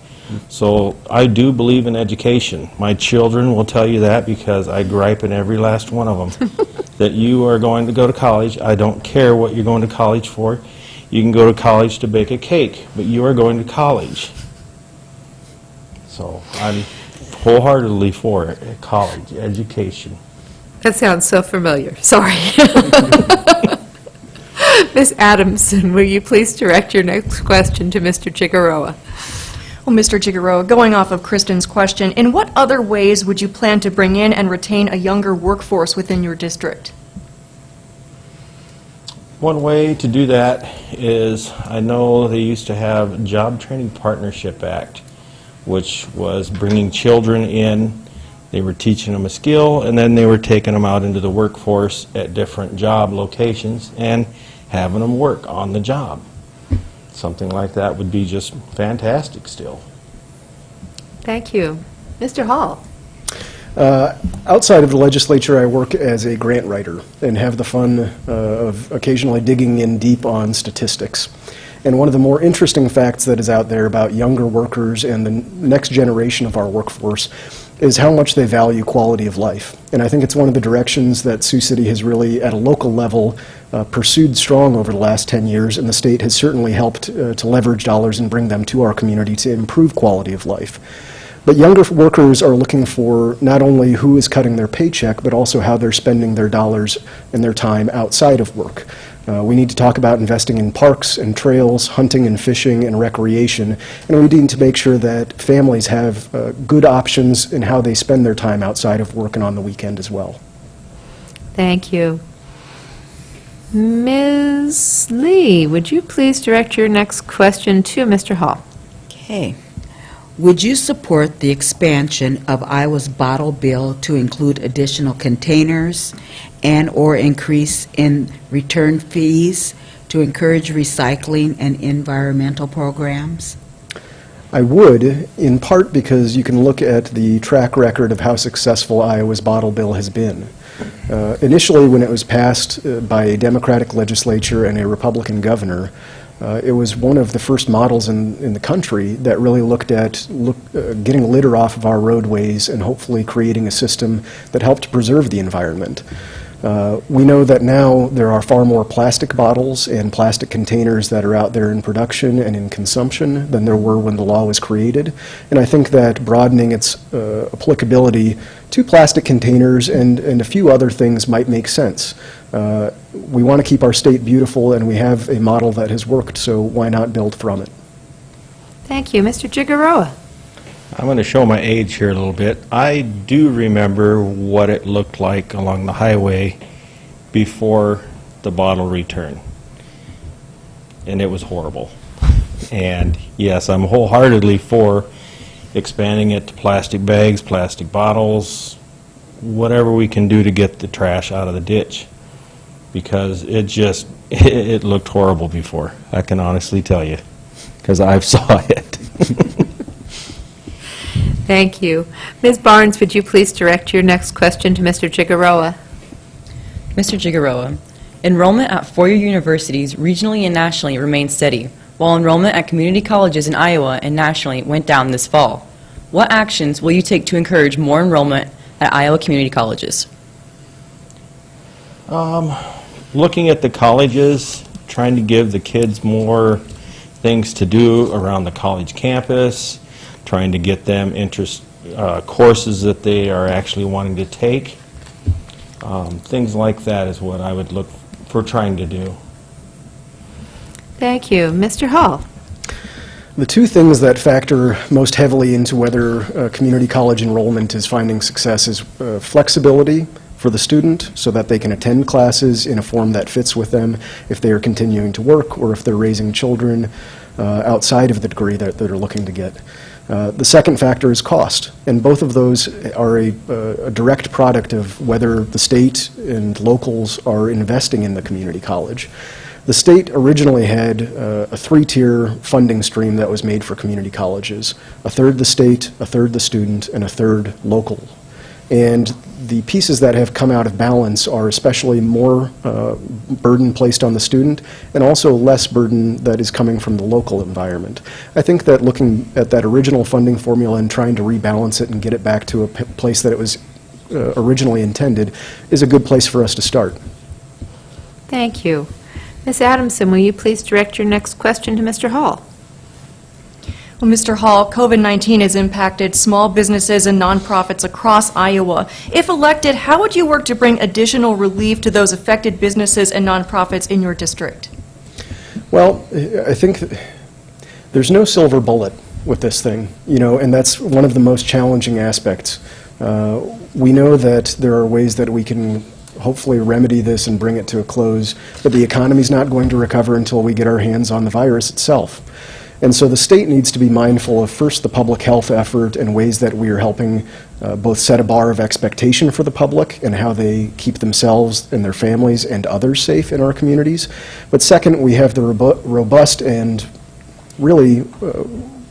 So I do believe in education. My children will tell you that because I gripe in every last one of them. That you are going to go to college. I don't care what you're going to college for. You can go to college to bake a cake, but you are going to college. So I'm wholeheartedly for it, college, education. That sounds so familiar. Sorry. Ms. Adamson, will you please direct your next question to Mr. Giguero? Well, Mr. Giguero, going off of Kristen's question, in what other ways would you plan to bring in and retain a younger workforce within your district? One way to do that is, I know they used to have a Job Training Partnership Act, which was bringing children in They were teaching them a skill, and then they were taking them out into the workforce at different job locations and having them work on the job. Something like that would be just fantastic still. Thank you. Mr. Hall? Outside of the legislature, I work as a grant writer and have the fun of occasionally digging in deep on statistics. And one of the more interesting facts that is out there about younger workers and the next generation of our workforce is how much they value quality of life. And I think it's one of the directions that Sioux City has really, at a local level, pursued strong over the last 10 years, and the state has certainly helped to leverage dollars and bring them to our community to improve quality of life. But younger workers are looking for not only who is cutting their paycheck, but also how they're spending their dollars and their time outside of work. We need to talk about investing in parks and trails, hunting and fishing and recreation, and we need to make sure that families have good options in how they spend their time outside of work and on the weekend as well. Thank you. Ms. Lee, would you please direct your next question to Mr. Hall? Okay. Would you support the expansion of Iowa's bottle bill to include additional containers and/or increase in return fees to encourage recycling and environmental programs? I would, in part because you can look at the track record of how successful Iowa's bottle bill has been. Initially, when it was passed by a Democratic legislature and a Republican governor, it was one of the first models in the country that really looked at getting litter off of our roadways and hopefully creating a system that helped preserve the environment. We know that now there are far more plastic bottles and plastic containers that are out there in production and in consumption than there were when the law was created. And I think that broadening its applicability to plastic containers and a few other things might make sense. We want to keep our state beautiful, and we have a model that has worked, so why not build from it? Thank you. Mr. Giguero? I'm going to show my age here a little bit. I do remember what it looked like along the highway before the bottle return, and it was horrible. And yes, I'm wholeheartedly for expanding it to plastic bags, plastic bottles, whatever we can do to get the trash out of the ditch, because it looked horrible before. I can honestly tell you, because I've saw it. Thank you. Ms. Barnes, would you please direct your next question to Mr. Giguero? Mr. Giguero, enrollment at four-year universities regionally and nationally remains steady, while enrollment at community colleges in Iowa and nationally went down this fall. What actions will you take to encourage more enrollment at Iowa community colleges? Looking at the colleges, trying to give the kids more things to do around the college campus, trying to get them courses that they are actually wanting to take. Things like that is what I would look for trying to do. Thank you. Mr. Hall? The two things that factor most heavily into whether community college enrollment is finding success is flexibility for the student so that they can attend classes in a form that fits with them if they are continuing to work or if they're raising children outside of the degree that they're looking to get. The second factor is cost, and both of those are a direct product of whether the state and locals are investing in the community college. The state originally had a three-tier funding stream that was made for community colleges: a third the state, a third the student, and a third local. And the pieces that have come out of balance are especially more burden placed on the student and also less burden that is coming from the local environment. I think that looking at that original funding formula and trying to rebalance it and get it back to a place that it was originally intended is a good place for us to start. Thank you. Ms. Adamson, will you please direct your next question to Mr. Hall? Well, Mr. Hall, COVID-19 has impacted small businesses and nonprofits across Iowa. If elected, how would you work to bring additional relief to those affected businesses and nonprofits in your district? Well, I think there's no silver bullet with this thing, and that's one of the most challenging aspects. We know that there are ways that we can hopefully remedy this and bring it to a close, but the economy's not going to recover until we get our hands on the virus itself. And so the state needs to be mindful of, first, the public health effort and ways that we are helping both set a bar of expectation for the public and how they keep themselves and their families and others safe in our communities. But second, we have the robust and really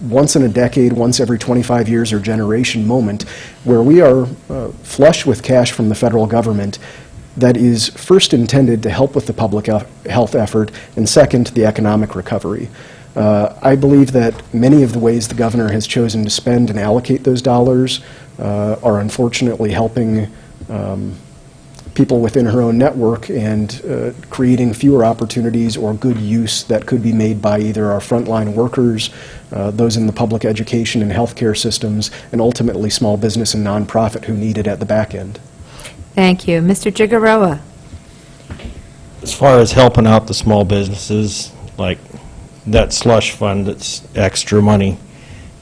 once in a decade, once every 25 years or generation moment where we are flush with cash from the federal government that is first intended to help with the public health effort and second, the economic recovery. I believe that many of the ways the governor has chosen to spend and allocate those dollars are unfortunately helping people within her own network and creating fewer opportunities or good use that could be made by either our frontline workers, those in the public education and healthcare systems, and ultimately small business and nonprofit who need it at the back end. Thank you. Mr. Giguero. As far as helping out the small businesses, like that slush fund that's extra money,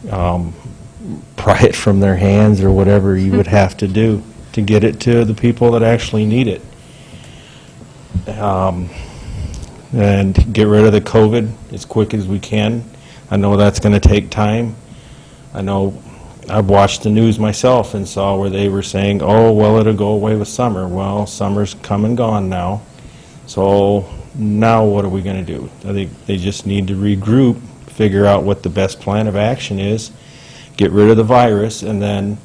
pry it from their hands or whatever you would have to do to get it to the people that actually need it. And get rid of the COVID as quick as we can. I know that's going to take time. I know I've watched the news myself and saw where they were saying, oh, well, it'll go away with summer. Well, summer's come and gone now. So now what are we going to do? I think they just need to regroup, figure out what the best plan of action is, get rid of the virus, and then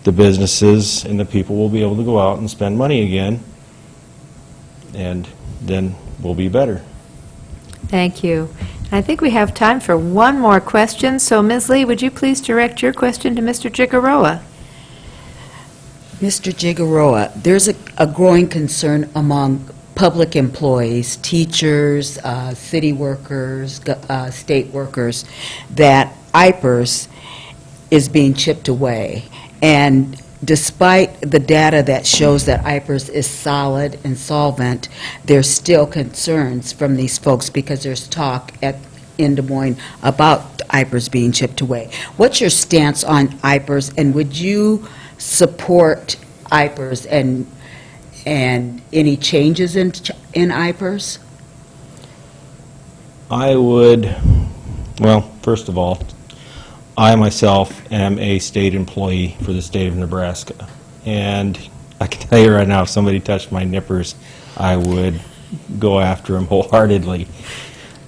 the businesses and the people will be able to go out and spend money again, and then we'll be better. Thank you. I think we have time for one more question, so Ms. Lee, would you please direct your question to Mr. Giguero? Mr. Giguero, there's a growing concern among public employees, teachers, city workers, state workers, that IPERS is being chipped away. And despite the data that shows that IPERS is solid and solvent, there's still concerns from these folks because there's talk in Des Moines about IPERS being chipped away. What's your stance on IPERS, and would you support IPERS and any changes in IPERS? I would, well, first of all, I myself am a state employee for the state of Nebraska, and I can tell you right now, if somebody touched my nippers, I would go after them wholeheartedly.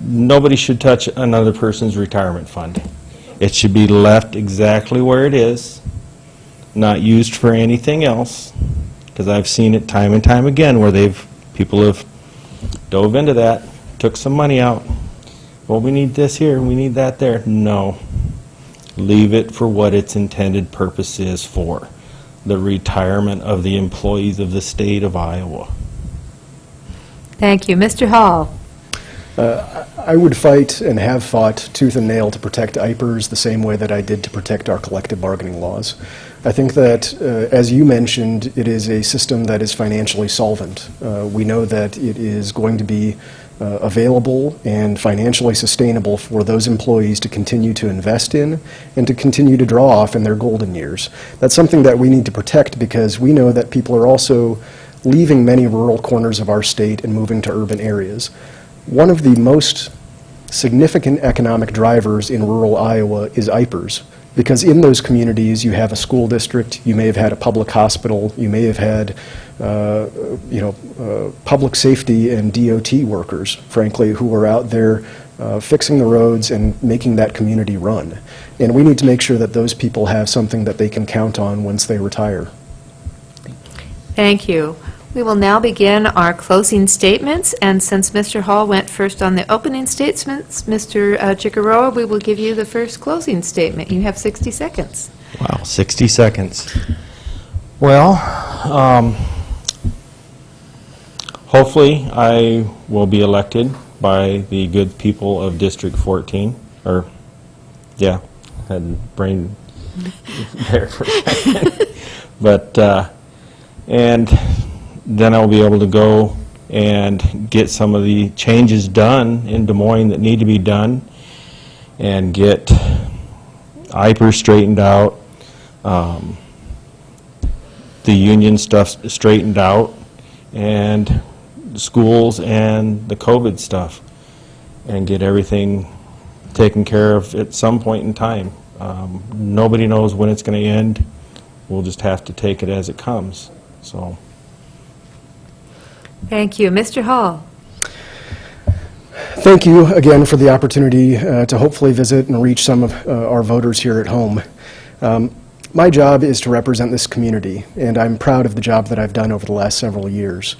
Nobody should touch another person's retirement fund. It should be left exactly where it is, not used for anything else, because I've seen it time and time again where people have dove into that, took some money out. Well, we need this here, we need that there. No. Leave it for what its intended purpose is for, the retirement of the employees of the state of Iowa. Thank you. Mr. Hall. I would fight and have fought tooth and nail to protect IPERS the same way that I did to protect our collective bargaining laws. I think that, as you mentioned, it is a system that is financially solvent. We know that it is going to be available and financially sustainable for those employees to continue to invest in and to continue to draw off in their golden years. That's something that we need to protect because we know that people are also leaving many rural corners of our state and moving to urban areas. One of the most significant economic drivers in rural Iowa is IPERS, because in those communities you have a school district, you may have had a public hospital, you may have had public safety and DOT workers, frankly, who are out there fixing the roads and making that community run. And we need to make sure that those people have something that they can count on once they retire. Thank you. We will now begin our closing statements, and since Mr. Hall went first on the opening statements, Mr. Giguero, we will give you the first closing statement. You have 60 seconds. Wow, 60 seconds. Well, hopefully I will be elected by the good people of District 14, or, yeah, I had brain there for a second. But, and then I'll be able to go and get some of the changes done in Des Moines that need to be done and get IPER straightened out, the union stuff straightened out, and schools and the COVID stuff, and get everything taken care of at some point in time. Nobody knows when it's going to end. We'll just have to take it as it comes. So, Thank you. Mr. Hall? Thank you again for the opportunity to hopefully visit and reach some of our voters here at home. My job is to represent this community, and I'm proud of the job that I've done over the last several years.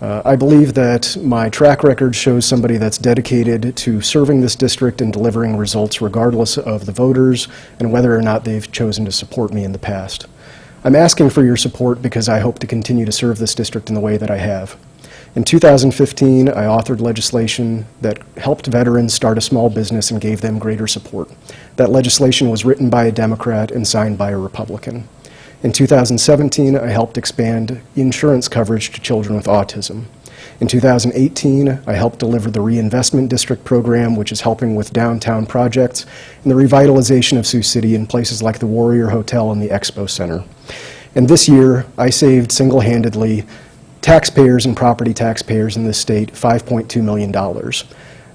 I believe that my track record shows somebody that's dedicated to serving this district and delivering results regardless of the voters and whether or not they've chosen to support me in the past. I'm asking for your support because I hope to continue to serve this district in the way that I have. In 2015, I authored legislation that helped veterans start a small business and gave them greater support. That legislation was written by a Democrat and signed by a Republican. In 2017, I helped expand insurance coverage to children with autism. In 2018, I helped deliver the Reinvestment District program, which is helping with downtown projects and the revitalization of Sioux City in places like the Warrior Hotel and the Expo Center. And this year, I saved single-handedly taxpayers and property taxpayers in this state $5.2 million.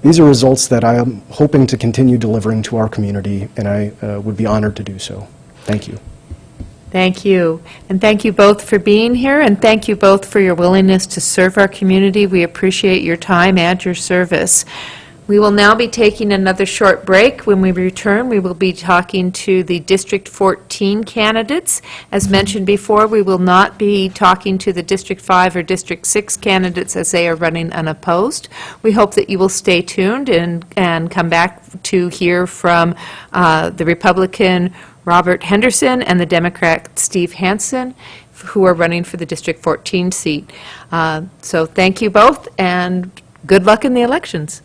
These are results that I am hoping to continue delivering to our community, and I would be honored to do so. Thank you. Thank you. And thank you both for being here, and thank you both for your willingness to serve our community. We appreciate your time and your service. We will now be taking another short break. When we return, we will be talking to the District 14 candidates. As mentioned before, we will not be talking to the District 5 or District 6 candidates as they are running unopposed. We hope that you will stay tuned and come back to hear from the Republican Robert Henderson and the Democrat Steve Hansen, who are running for the District 14 seat. So thank you both, and good luck in the elections.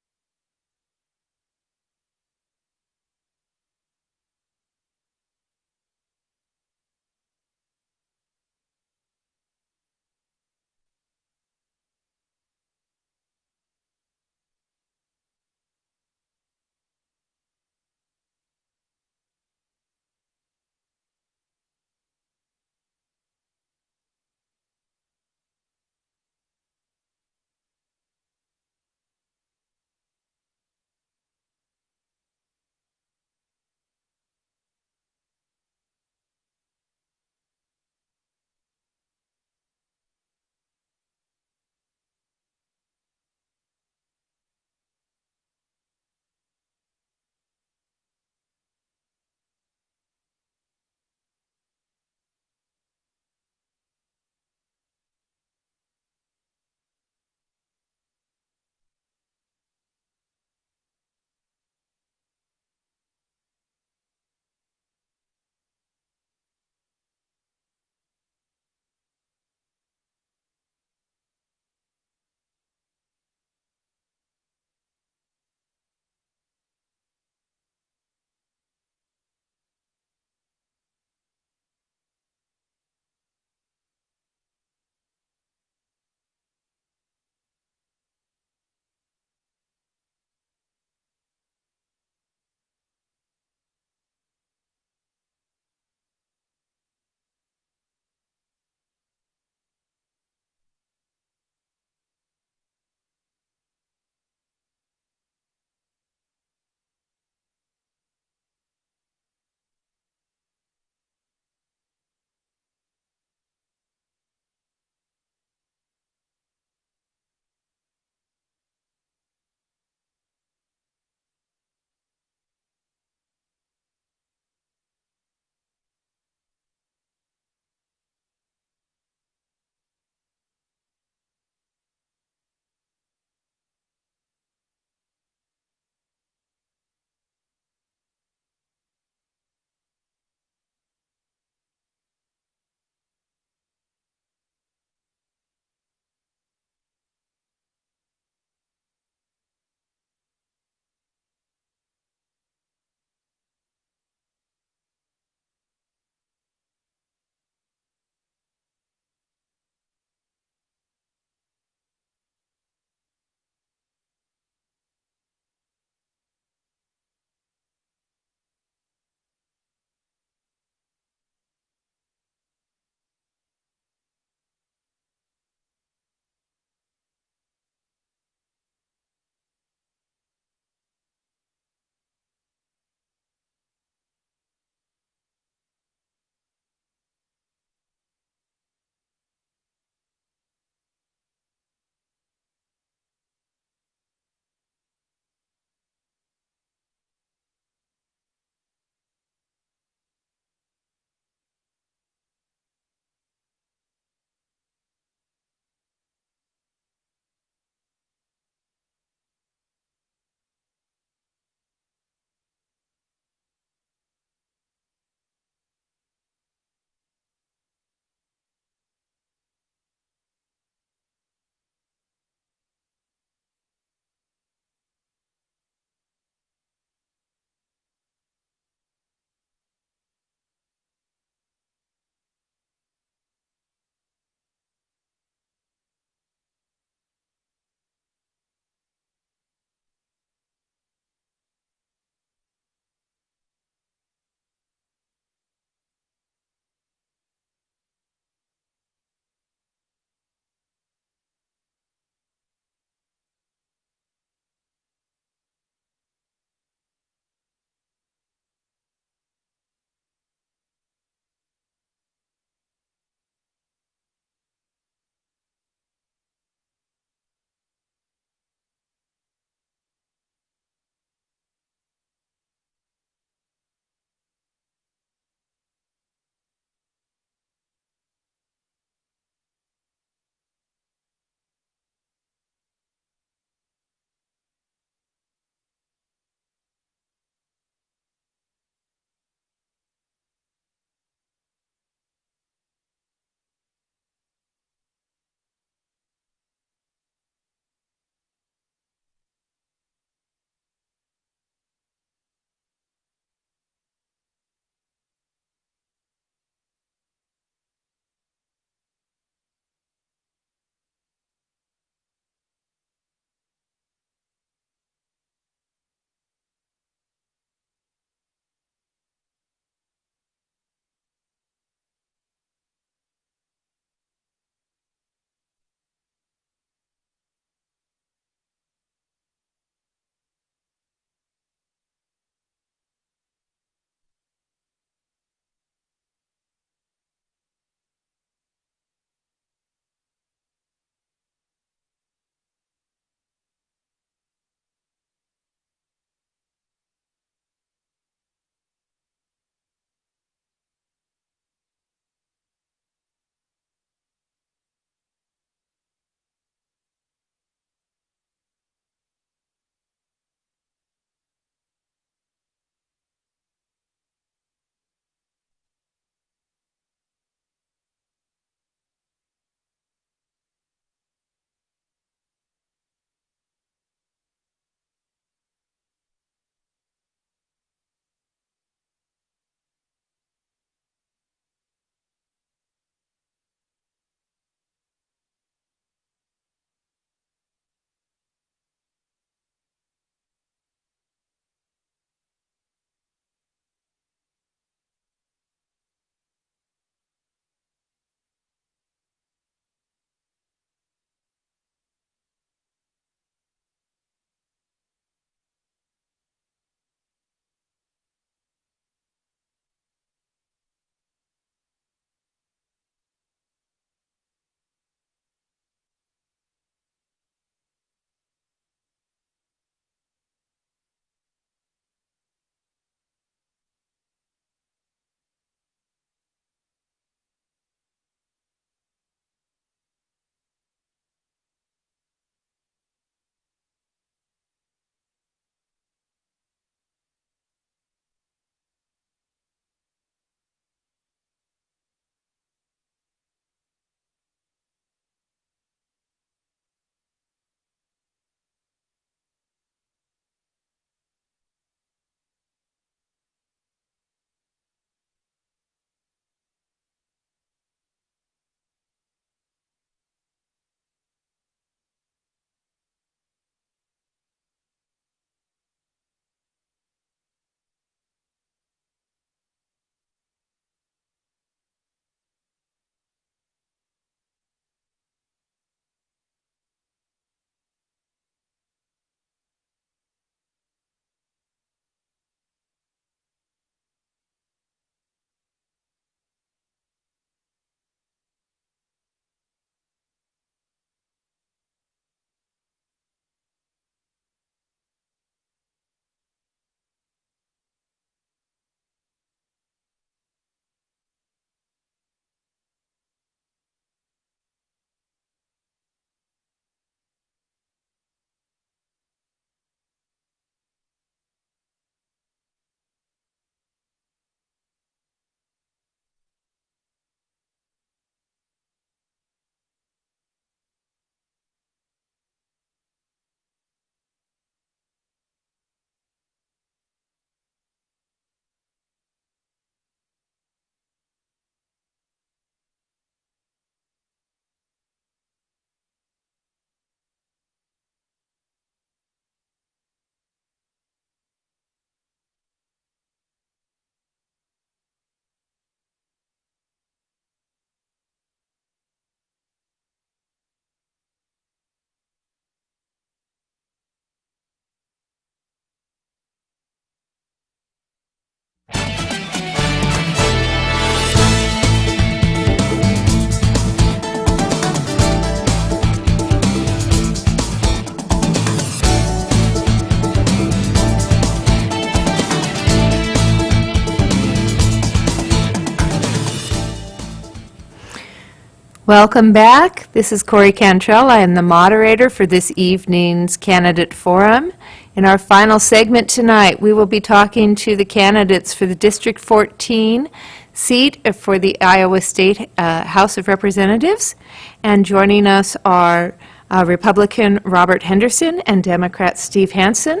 Welcome back. This is Corey Cantrell. I am the moderator for this evening's candidate forum. In our final segment tonight, we will be talking to the candidates for the District 14 seat for the Iowa State House of Representatives. And joining us are Republican Robert Henderson and Democrat Steve Hansen.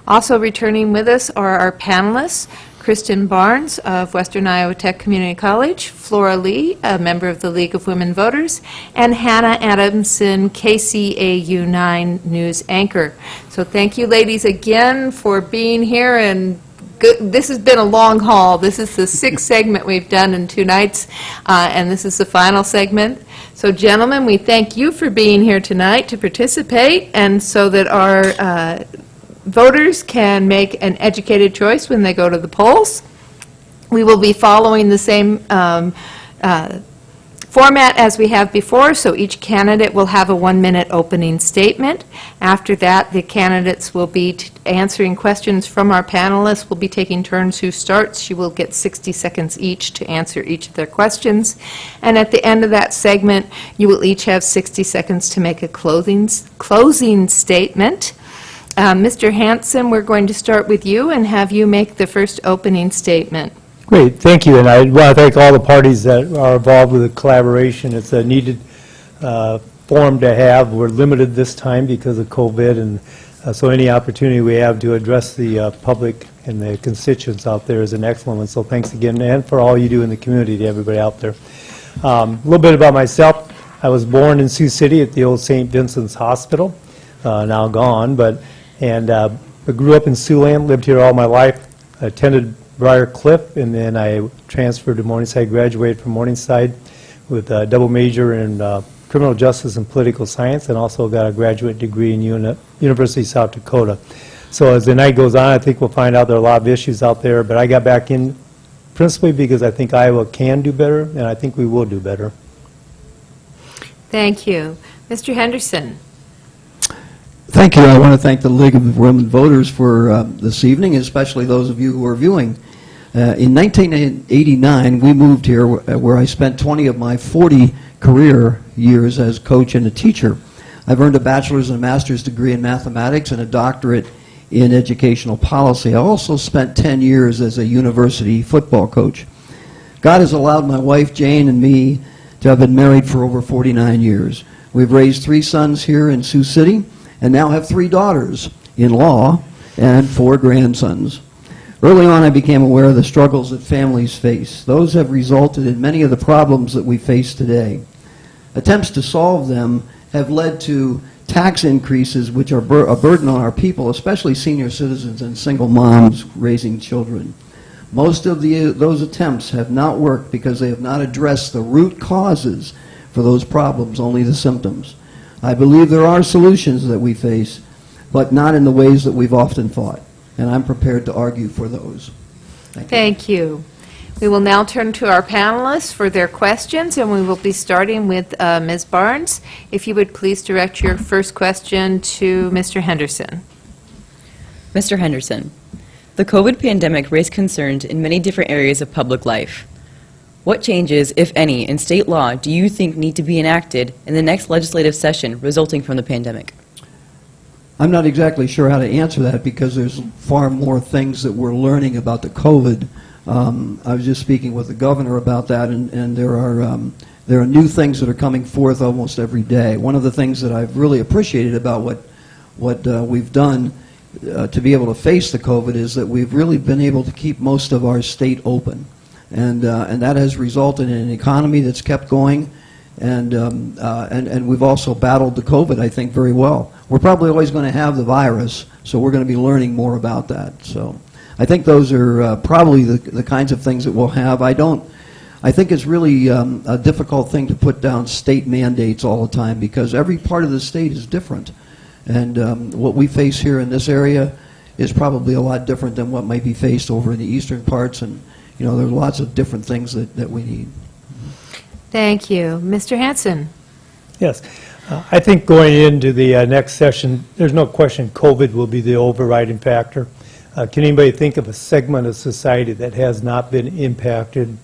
Also returning with us are our panelists, Kristen Barnes of Western Iowa Tech Community College, Flora Lee, a member of the League of Women Voters, and Hannah Adamson, KCAU-9 news anchor. So thank you, ladies, again for being here. And this has been a long haul. This is the sixth segment we've done in 2 nights, and this is the final segment. So, gentlemen, we thank you for being here tonight to participate, and so that our voters can make an educated choice when they go to the polls. We will be following the same format as we have before, so each candidate will have a 1-minute opening statement. After that, the candidates will be answering questions from our panelists. We'll be taking turns who starts. You will get 60 seconds each to answer each of their questions. And at the end of that segment, you will each have 60 seconds to make a closing statement. Mr. Hansen, we're going to start with you and have you make the first opening statement. Great, thank you, and I want to thank all the parties that are involved with the collaboration. It's a needed forum to have. We're limited this time because of COVID, and so any opportunity we have to address the public and the constituents out there is an excellent one. So thanks again, and for all you do in the community to everybody out there. A little bit about myself. I was born in Sioux City at the old St. Vincent's Hospital, now gone, and I grew up in Siouxland, lived here all my life, attended Briar Cliff, and then I transferred to Morningside, graduated from Morningside with a double major in criminal justice and political science, and also got a graduate degree in University of South Dakota. So as the night goes on, I think we'll find out there are a lot of issues out there, but I got back in principally because I think Iowa can do better, and I think we will do better. Thank you. Mr. Henderson. Thank you. I want to thank the League of Women Voters for this evening, especially those of you who are viewing. In 1989, we moved here where I spent 20 of my 40 career years as coach and a teacher. I've earned a bachelor's and a master's degree in mathematics and a doctorate in educational policy. I also spent 10 years as a university football coach. God has allowed my wife, Jane, and me to have been married for over 49 years. We've raised 3 sons here in Sioux City, and now have 3 daughters-in-law and 4 grandsons. Early on, I became aware of the struggles that families face. Those have resulted in many of the problems that we face today. Attempts to solve them have led to tax increases which are a burden on our people, especially senior citizens and single moms raising children. Most of those attempts have not worked because they have not addressed the root causes for those problems, only the symptoms. I believe there are solutions that we face, but not in the ways that we've often thought, and I'm prepared to argue for those. Thank you. We will now turn to our panelists for their questions, and we will be starting with Ms. Barnes. If you would please direct your first question to Mr. Henderson. Mr. Henderson, the COVID pandemic raised concerns in many different areas of public life. What changes, if any, in state law do you think need to be enacted in the next legislative session resulting from the pandemic? I'm not exactly sure how to answer that because there's far more things that we're learning about the COVID. I was just speaking with the governor about that, and there are new things that are coming forth almost every day. One of the things that I've really appreciated about what we've done to be able to face the COVID is that we've really been able to keep most of our state open. And that has resulted in an economy that's kept going, and we've also battled the COVID, I think, very well. We're probably always going to have the virus, so we're going to be learning more about that. So I think those are probably the kinds of things that we'll have. I think it's really a difficult thing to put down state mandates all the time because every part of the state is different. And what we face here in this area is probably a lot different than what might be faced over in the eastern parts, and you know, there's lots of different things that we need. Thank you. Mr. Hansen. Yes, I think going into the next session, there's no question COVID will be the overriding factor. Can anybody think of a segment of society that has not been impacted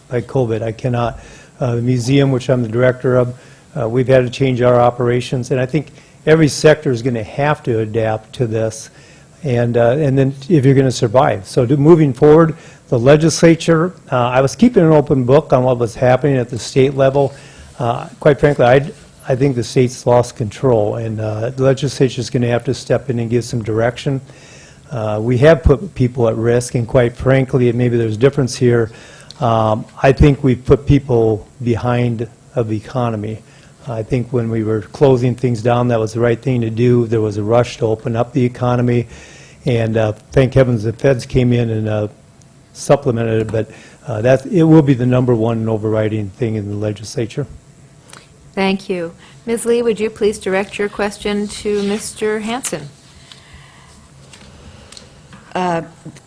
by COVID? I cannot. The museum, which I'm the director of, we've had to change our operations, and I think every sector is going to have to adapt to this, and then if you're going to survive. So moving forward, the legislature, I was keeping an open book on what was happening at the state level. Quite frankly, I think the state's lost control, and the legislature is going to have to step in and give some direction. We have put people at risk, and quite frankly, and maybe there's a difference here, I think we've put people behind of the economy. I think when we were closing things down, that was the right thing to do. There was a rush to open up the economy, and thank heavens the feds came in and supplemented it, but it will be the number one overriding thing in the legislature. Thank you. Ms. Lee, would you please direct your question to Mr. Hanson?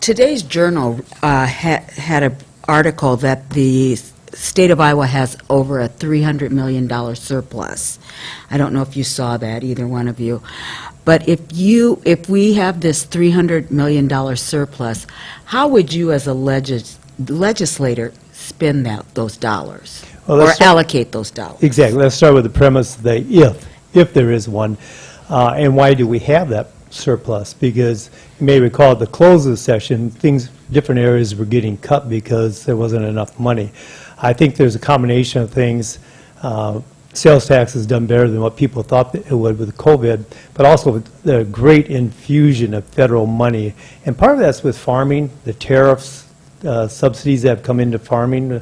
Today's Journal had an article that the state of Iowa has over a $300 million surplus. I don't know if you saw that, either one of you. But if we have this $300 million surplus, how would you as a legislator spend those dollars? Well, or allocate those dollars? Exactly. Let's start with the premise that if there is one, and why do we have that surplus? Because you may recall at the close of the session, different areas were getting cut because there wasn't enough money. I think there's a combination of things. Sales tax has done better than what people thought it would with COVID, but also the great infusion of federal money. And part of that's with farming, the tariffs, subsidies that have come into farming,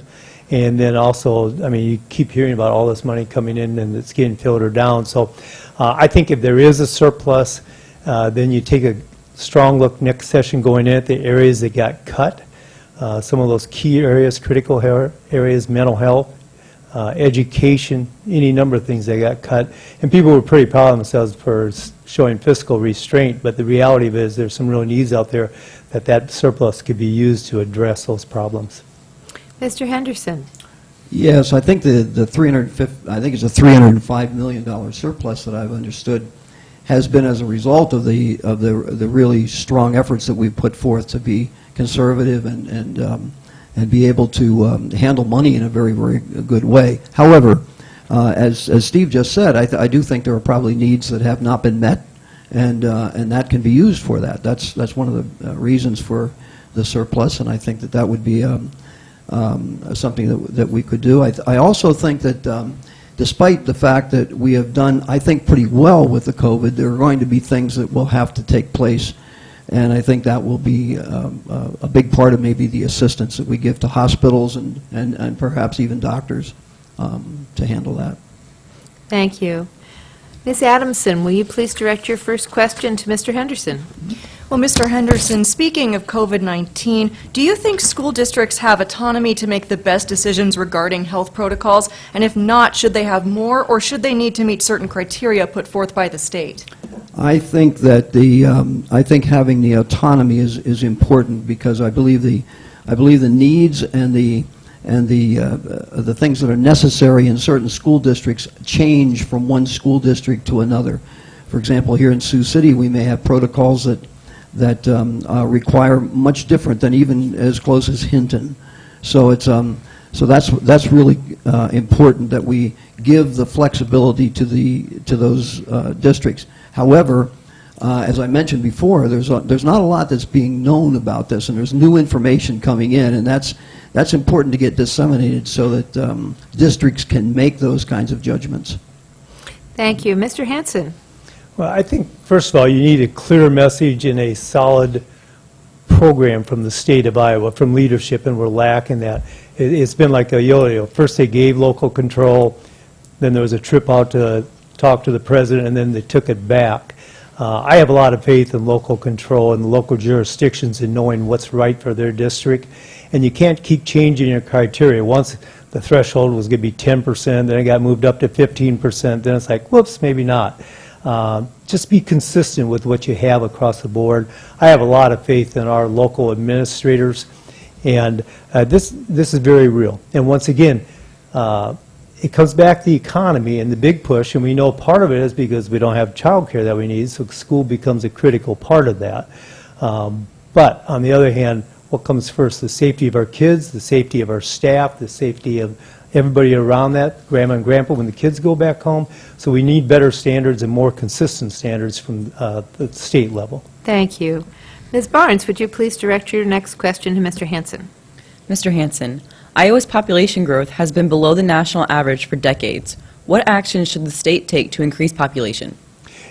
and then also, I mean, you keep hearing about all this money coming in and it's getting filtered down. So I think if there is a surplus, then you take a strong look next session going in at the areas that got cut. Some of those key areas, critical areas, mental health, education, any number of things that got cut. And people were pretty proud of themselves for showing fiscal restraint, but the reality of it is there's some real needs out there that surplus could be used to address those problems. Mr. Henderson? Yes, I think I think it's a $305 million surplus that I've understood has been as a result of the really strong efforts that we've put forth to be conservative and be able to handle money in a very, very good way. However, as Steve just said, I do think there are probably needs that have not been met, and that can be used for that. That's one of the reasons for the surplus, and I think that would be something that we could do. I also think that despite the fact that we have done, I think, pretty well with the COVID, there are going to be things that will have to take place, and I think that will be a big part of maybe the assistance that we give to hospitals and perhaps even doctors to handle that. Thank you. Ms. Adamson, will you please direct your first question to Mr. Henderson? Well, Mr. Henderson, speaking of COVID-19, do you think school districts have autonomy to make the best decisions regarding health protocols? And if not, should they have more, or should they need to meet certain criteria put forth by the state? I think that I think having the autonomy is important, because I believe the needs and the things that are necessary in certain school districts change from one school district to another. For example, here in Sioux City, we may have protocols that require much different than even as close as Hinton. So it's that's really important that we give the flexibility to those districts. However, as I mentioned before, there's not a lot that's being known about this, and there's new information coming in, and that's important to get disseminated so that districts can make those kinds of judgments. Thank you. Mr. Hanson? Well, I think, first of all, you need a clear message and a solid program from the state of Iowa, from leadership, and we're lacking that. It's been like a yo-yo. First they gave local control, then there was a trip out to talk to the president, and then they took it back. I have a lot of faith in local control and the local jurisdictions in knowing what's right for their district, and you can't keep changing your criteria. Once the threshold was going to be 10%, then it got moved up to 15%, then it's like, whoops, maybe not. Just be consistent with what you have across the board. I have a lot of faith in our local administrators, and this is very real. And once again, it comes back to the economy and the big push, and we know part of it is because we don't have child care that we need, so school becomes a critical part of that. But on the other hand, what comes first, the safety of our kids, the safety of our staff, the safety of everybody around that, grandma and grandpa, when the kids go back home. So we need better standards and more consistent standards from the state level. Thank you. Ms. Barnes, would you please direct your next question to Mr. Hansen? Mr. Hansen, Iowa's population growth has been below the national average for decades. What actions should the state take to increase population?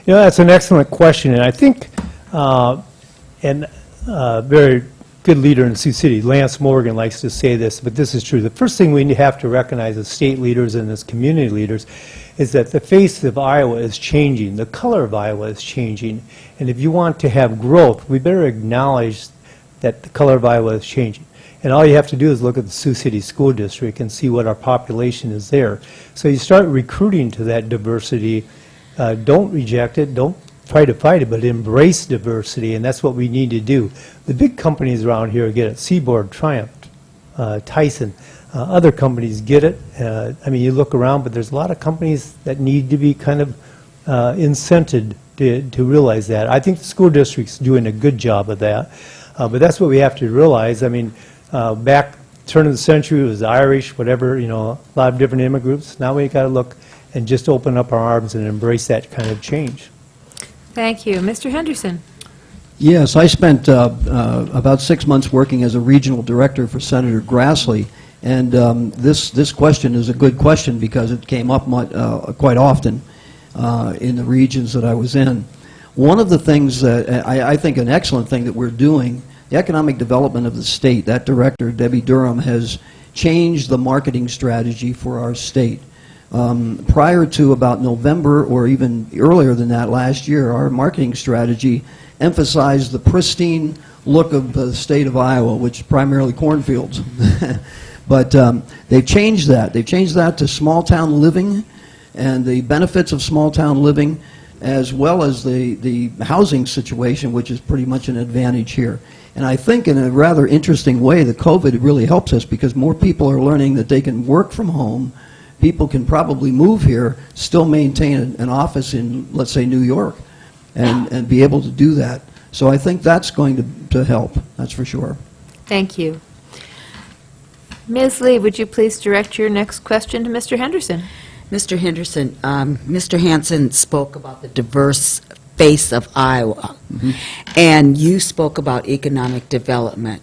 You know, that's an excellent question, and I think, very good leader in Sioux City, Lance Morgan, likes to say this, but this is true. The first thing we have to recognize as state leaders and as community leaders is that the face of Iowa is changing. The color of Iowa is changing. And if you want to have growth, we better acknowledge that the color of Iowa is changing. And all you have to do is look at the Sioux City School District and see what our population is there. So you start recruiting to that diversity. Don't reject it. Don't try to fight it, but embrace diversity, and that's what we need to do. The big companies around here get it. Seaboard, Triumph, Tyson, other companies get it. I mean, you look around, but there's a lot of companies that need to be kind of incented to realize that. I think the school district's doing a good job of that, but that's what we have to realize. I mean, back turn of the century, it was Irish, whatever, you know, a lot of different immigrants. Now we got to look and just open up our arms and embrace that kind of change. Thank you. Mr. Henderson? Yes, I spent about 6 months working as a regional director for Senator Grassley, and this question is a good question because it came up quite often in the regions that I was in. One of the things that I think an excellent thing that we're doing, the economic development of the state, that director, Debbie Durham, has changed the marketing strategy for our state. Prior to about November or even earlier than that last year, our marketing strategy emphasized the pristine look of the state of Iowa, which is primarily cornfields. But they've changed that. They've changed that to small-town living and the benefits of small-town living, as well as the housing situation, which is pretty much an advantage here. And I think in a rather interesting way, the COVID really helps us because more people are learning that they can work from home. People can probably move here, still maintain an office in, let's say, New York, and be able to do that. So I think that's going to help, that's for sure. Thank you. Ms. Lee, would you please direct your next question to Mr. Henderson? Mr. Henderson, Mr. Hansen spoke about the diverse face of Iowa, and you spoke about economic development.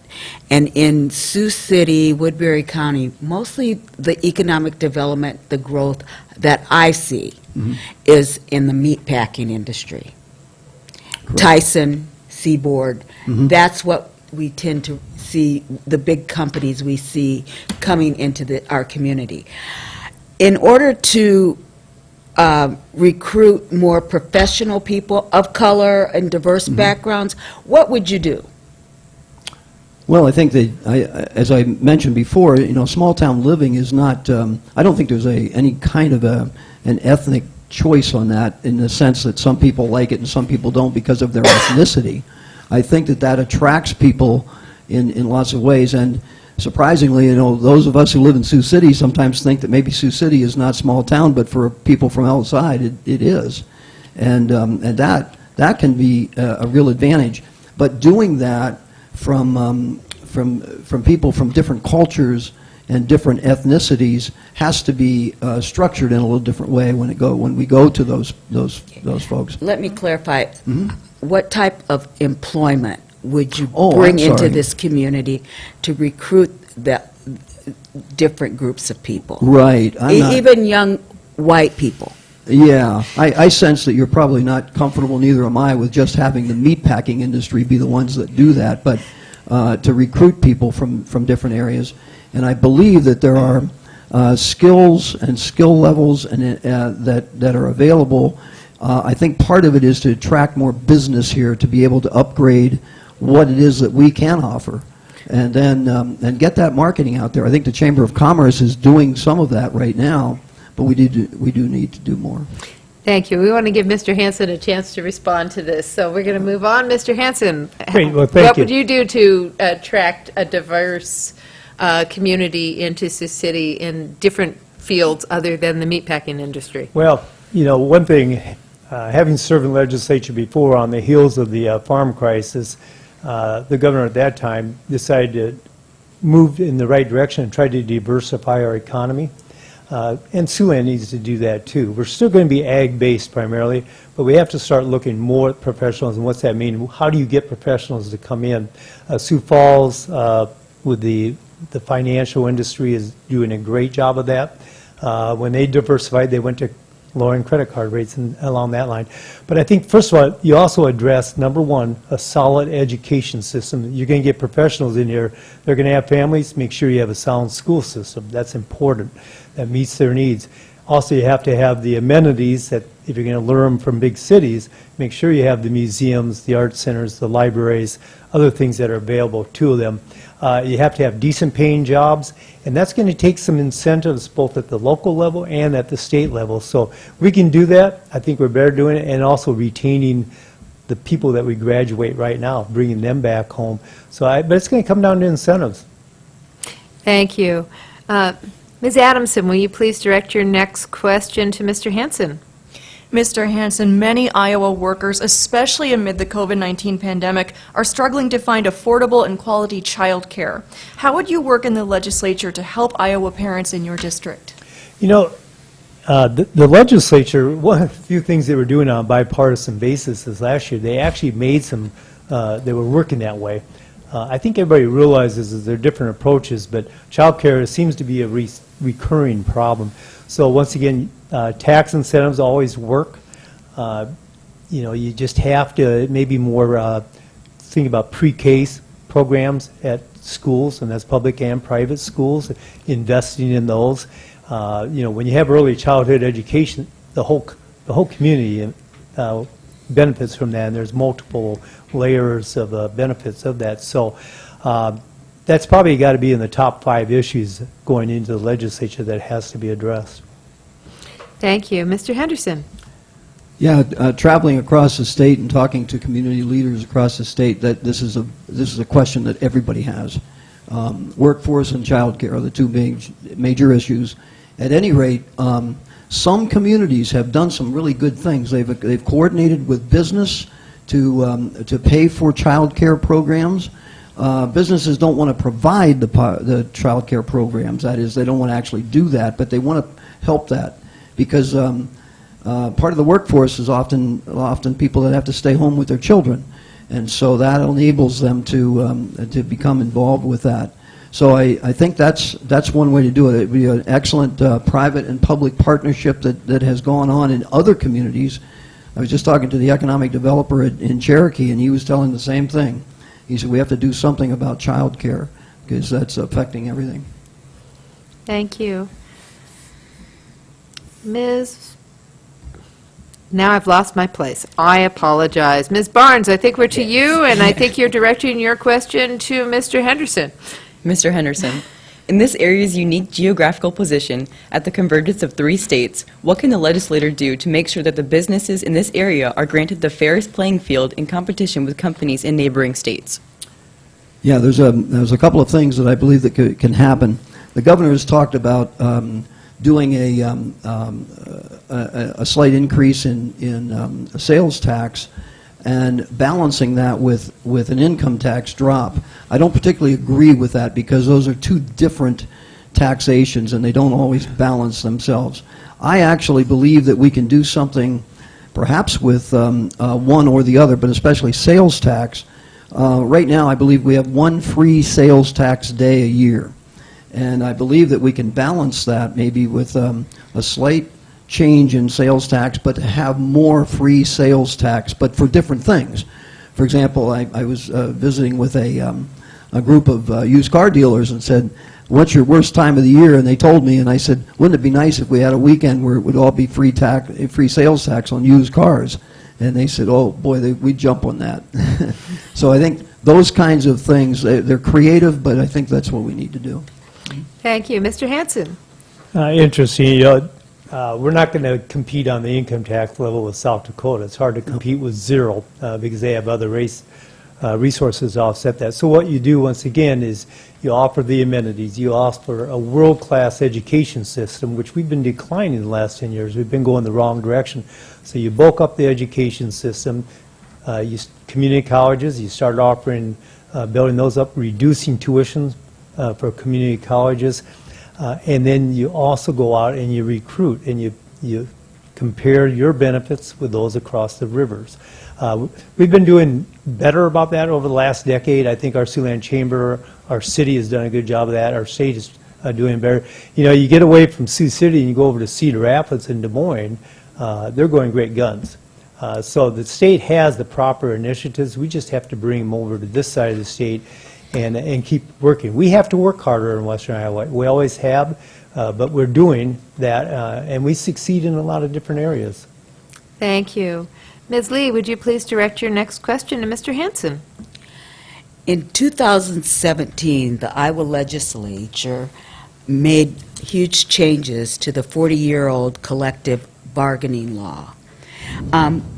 And in Sioux City, Woodbury County, mostly the economic development, the growth that I see is in the meatpacking industry. Correct. Tyson, Seaboard, that's what we tend to see, the big companies we see coming into our community. In order to recruit more professional people of color and diverse backgrounds, what would you do? Well, I think that, as I mentioned before, you know, small-town living is not, I don't think there's any kind of an ethnic choice on that in the sense that some people like it and some people don't because of their ethnicity. I think that attracts people in lots of ways, and surprisingly, you know, those of us who live in Sioux City sometimes think that maybe Sioux City is not small town, but for people from outside, it is, and that can be a real advantage. But doing that from people from different cultures and different ethnicities has to be structured in a little different way when we go to those folks. Let me clarify. What type of employment would you bring into this community to recruit the different groups of people? Right. Even young white people. Yeah. I sense that you're probably not comfortable, neither am I, with just having the meatpacking industry be the ones that do that, but to recruit people from different areas. And I believe that there are skills and skill levels that are available. I think part of it is to attract more business here to be able to upgrade what it is that we can offer, and then and get that marketing out there. I think the Chamber of Commerce is doing some of that right now, but we do need to do more. Thank you. We want to give Mr. Hansen a chance to respond to this, so we're going to move on. Mr. Hansen, Great. Well, thank what you. would you do to attract a diverse community into Sioux City in different fields other than the meatpacking industry? Well, you know, one thing, having served in legislature before on the heels of the farm crisis, the governor at that time decided to move in the right direction and try to diversify our economy. And Siouxland needs to do that too. We're still going to be ag-based primarily, but we have to start looking more at professionals. And what's that mean? How do you get professionals to come in? Sioux Falls, with the financial industry, is doing a great job of that. When they diversified, they went to lowering credit card rates and along that line. But I think, first of all, you also address, number one, a solid education system. You're going to get professionals in here. They're going to have families. Make sure you have a sound school system. That's important. That meets their needs. Also, you have to have the amenities that, if you're going to lure them from big cities, make sure you have the museums, the art centers, the libraries, other things that are available to them. You have to have decent paying jobs, and that's going to take some incentives both at the local level and at the state level. So we can do that. I think we're better doing it, and also retaining the people that we graduate right now, bringing them back home. So, but it's going to come down to incentives. Thank you. Ms. Adamson, will you please direct your next question to Mr. Hansen? Mr. Hansen, many Iowa workers, especially amid the COVID-19 pandemic, are struggling to find affordable and quality child care. How would you work in the legislature to help Iowa parents in your district? You know, the legislature, one of the few things they were doing on a bipartisan basis is last year, they actually made some, they were working that way. I think everybody realizes that there are different approaches, but child care seems to be a recurring problem. So once again, tax incentives always work. You know, you just have to maybe more think about pre-K programs at schools, and that's public and private schools, investing in those. You know, when you have early childhood education, the whole community benefits from that, and there's multiple layers of benefits of that. So that's probably got to be in the top 5 issues going into the legislature that has to be addressed. Thank you. Mr. Henderson? Yeah, traveling across the state and talking to community leaders across the state, that this is a question that everybody has. Workforce and child care are the two major issues. At any rate, some communities have done some really good things. They've coordinated with business to pay for child care programs. Businesses don't want to provide the child care programs. That is, they don't want to actually do that, but they want to help that, because part of the workforce is often people that have to stay home with their children, and so that enables them to become involved with that. So I think that's one way to do it. It would be an excellent private and public partnership that has gone on in other communities. I was just talking to the economic developer in Cherokee, and he was telling the same thing. He said we have to do something about child care because that's affecting everything. Thank you. Ms. Now I've lost my place. I apologize. Ms. Barnes, I think we're to you, and I think you're directing your question to Mr. Henderson. Mr. Henderson, in this area's unique geographical position at the convergence of 3 states, what can the legislator do to make sure that the businesses in this area are granted the fairest playing field in competition with companies in neighboring states? Yeah, there's a couple of things that I believe that can happen. The governor has talked about doing a slight increase in sales tax and balancing that with an income tax drop. I don't particularly agree with that because those are two different taxations and they don't always balance themselves. I actually believe that we can do something perhaps with one or the other, but especially sales tax. Right now I believe we have one free sales tax day a year. And I believe that we can balance that maybe with a slight change in sales tax, but to have more free sales tax, but for different things. For example, I was visiting with a group of used car dealers and said, what's your worst time of the year? And they told me, and I said, wouldn't it be nice if we had a weekend where it would all be free sales tax on used cars? And they said, oh boy, we'd jump on that. So I think those kinds of things, they're creative, but I think that's what we need to do. Thank you. Mr. Hansen? Interesting. You know, we're not going to compete on the income tax level with South Dakota. It's hard to compete with zero because they have other resources to offset that. So what you do, once again, is you offer the amenities. You offer a world-class education system, which we've been declining the last 10 years. We've been going the wrong direction. So you bulk up the education system, Community colleges, you started offering, building those up, reducing tuitions for community colleges, and then you also go out and you recruit, and you compare your benefits with those across the rivers. We've been doing better about that over the last decade. I think our Siouxland Chamber, our city has done a good job of that. Our state is doing better. You know, you get away from Sioux City and you go over to Cedar Rapids and Des Moines, they're going great guns. So the state has the proper initiatives. We just have to bring them over to this side of the state and keep working. We have to work harder in Western Iowa. We always have, but we're doing that, and we succeed in a lot of different areas. Thank you. Ms. Lee, would you please direct your next question to Mr. Hanson? In 2017, the Iowa Legislature made huge changes to the 40-year-old collective bargaining law.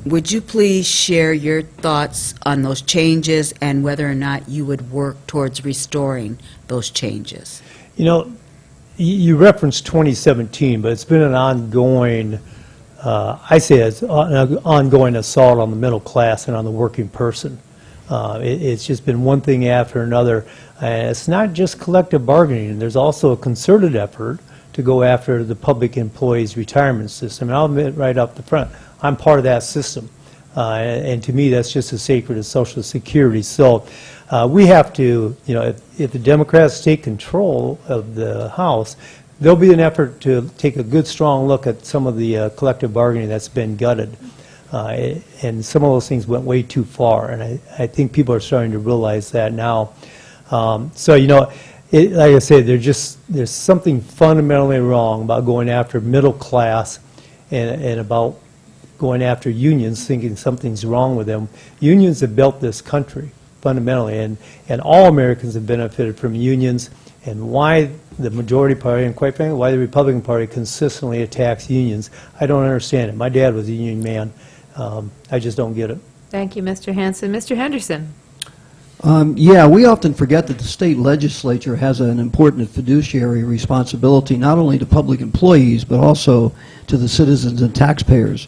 Would you please share your thoughts on those changes and whether or not you would work towards restoring those changes? You know, you referenced 2017, but it's been an ongoing, I say it's an ongoing assault on the middle class and on the working person. It's just been one thing after another. It's not just collective bargaining. There's also a concerted effort to go after the public employees' retirement system. And I'll admit right up the front, I'm part of that system. And to me, that's just as sacred as Social Security. So we have to, you know, if the Democrats take control of the House, there'll be an effort to take a good, strong look at some of the collective bargaining that's been gutted. And some of those things went way too far, and I think people are starting to realize that now. So, you know, like I said, there's something fundamentally wrong about going after middle class and about going after unions, thinking something's wrong with them. Unions have built this country, fundamentally, and all Americans have benefited from unions, and why the majority party, and quite frankly, why the Republican Party consistently attacks unions, I don't understand it. My dad was a union man. I just don't get it. Thank you, Mr. Hanson. Mr. Henderson? Yeah, we often forget that the state legislature has an important fiduciary responsibility not only to public employees but also to the citizens and taxpayers.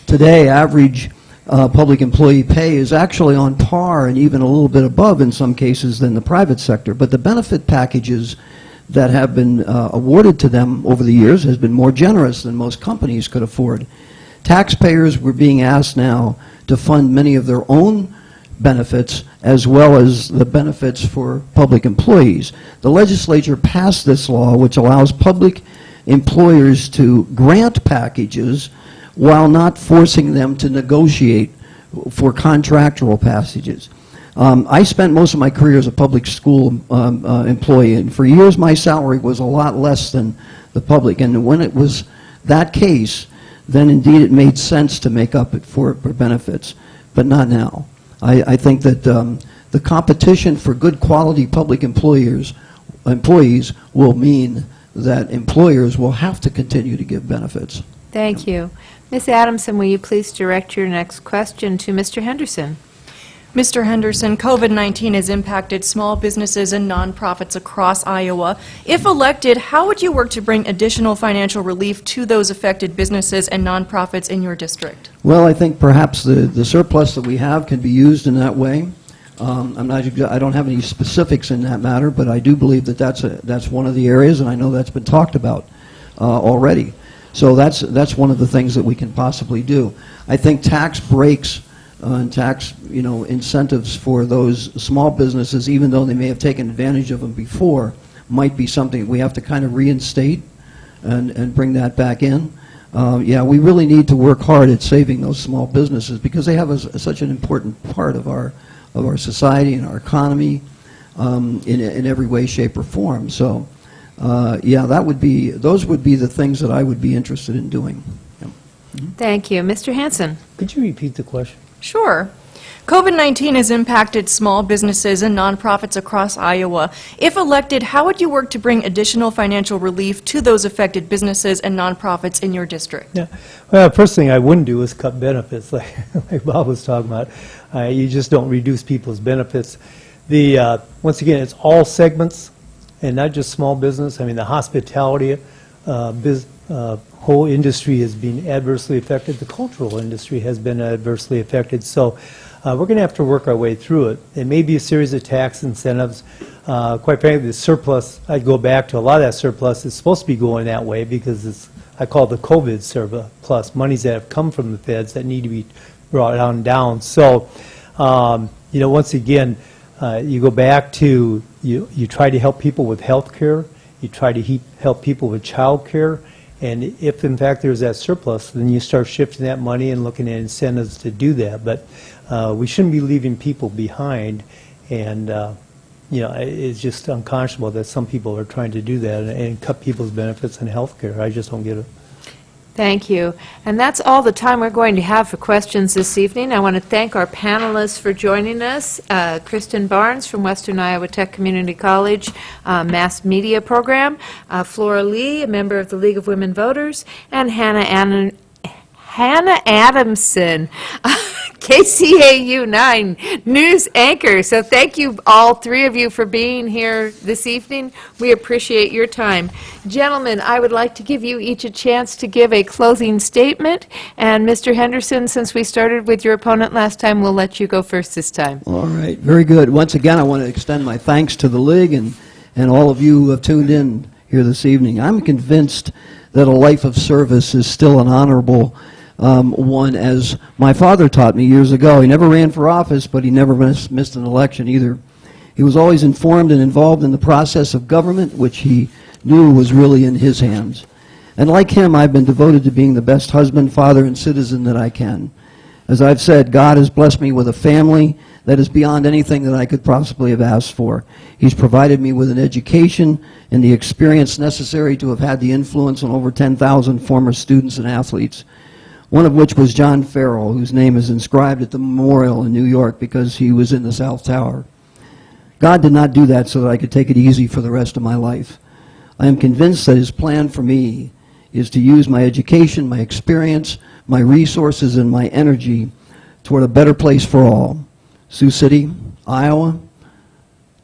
Today, average public employee pay is actually on par and even a little bit above in some cases than the private sector, but the benefit packages that have been awarded to them over the years has been more generous than most companies could afford. Taxpayers were being asked now to fund many of their own benefits as well as the benefits for public employees. The legislature passed this law which allows public employers to grant packages while not forcing them to negotiate for contractual passages. I spent most of my career as a public school employee, and for years my salary was a lot less than the public, and when it was that case, then indeed it made sense to make up for benefits, but not now. I think that the competition for good quality public employees will mean that employers will have to continue to give benefits. Thank you. Ms. Adamson, will you please direct your next question to Mr. Henderson? Mr. Henderson, COVID-19 has impacted small businesses and nonprofits across Iowa. If elected, how would you work to bring additional financial relief to those affected businesses and nonprofits in your district? Well, I think perhaps the surplus that we have can be used in that way. I don't have any specifics in that matter, but I do believe that that's one of the areas, and I know that's been talked about already. So that's one of the things that we can possibly do. I think tax breaks and tax, incentives for those small businesses, even though they may have taken advantage of them before, might be something we have to kind of reinstate and bring that back in. Yeah, we really need to work hard at saving those small businesses because they have such an important part of our society and our economy in every way, shape, or form. So, yeah, those would be the things that I would be interested in doing. Yeah. Mm-hmm. Thank you. Mr. Hanson? Could you repeat the question? Sure. COVID-19 has impacted small businesses and nonprofits across Iowa. If elected, how would you work to bring additional financial relief to those affected businesses and nonprofits in your district? Yeah. Well, the first thing I wouldn't do is cut benefits, like Bob was talking about. You just don't reduce people's benefits. Once again, it's all segments, and not just small business. I mean, the hospitality whole industry has been adversely affected. The cultural industry has been adversely affected. So we're going to have to work our way through it. It may be a series of tax incentives. Quite frankly, the surplus, I'd go back to a lot of that surplus is supposed to be going that way because it's, I call it the COVID surplus, monies that have come from the feds that need to be brought on down. So, you know, once again, you go back to, you try to help people with health care, you try to help people with child care, and if in fact there's that surplus, then you start shifting that money and looking at incentives to do that. But we shouldn't be leaving people behind, and you know, it's just unconscionable that some people are trying to do that and cut people's benefits and health care. I just don't get it. Thank you. And that's all the time we're going to have for questions this evening. I want to thank our panelists for joining us. Kristen Barnes from Western Iowa Tech Community College Mass Media Program, Flora Lee, a member of the League of Women Voters, and Hannah Adamson, KCAU-9 news anchor. So thank you, all three of you, for being here this evening. We appreciate your time. Gentlemen, I would like to give you each a chance to give a closing statement. And Mr. Henderson, since we started with your opponent last time, we'll let you go first this time. All right, very good. Once again, I want to extend my thanks to the League and all of you who have tuned in here this evening. I'm convinced that a life of service is still an honorable one, as my father taught me years ago. He never ran for office, but he never missed an election either. He was always informed and involved in the process of government, which he knew was really in his hands. And like him, I've been devoted to being the best husband, father, and citizen that I can. As I've said, God has blessed me with a family that is beyond anything that I could possibly have asked for. He's provided me with an education and the experience necessary to have had the influence on over 10,000 former students and athletes, one of which was John Farrell, whose name is inscribed at the memorial in New York because he was in the South Tower. God did not do that so that I could take it easy for the rest of my life. I am convinced that his plan for me is to use my education, my experience, my resources, and my energy toward a better place for all. Sioux City, Iowa,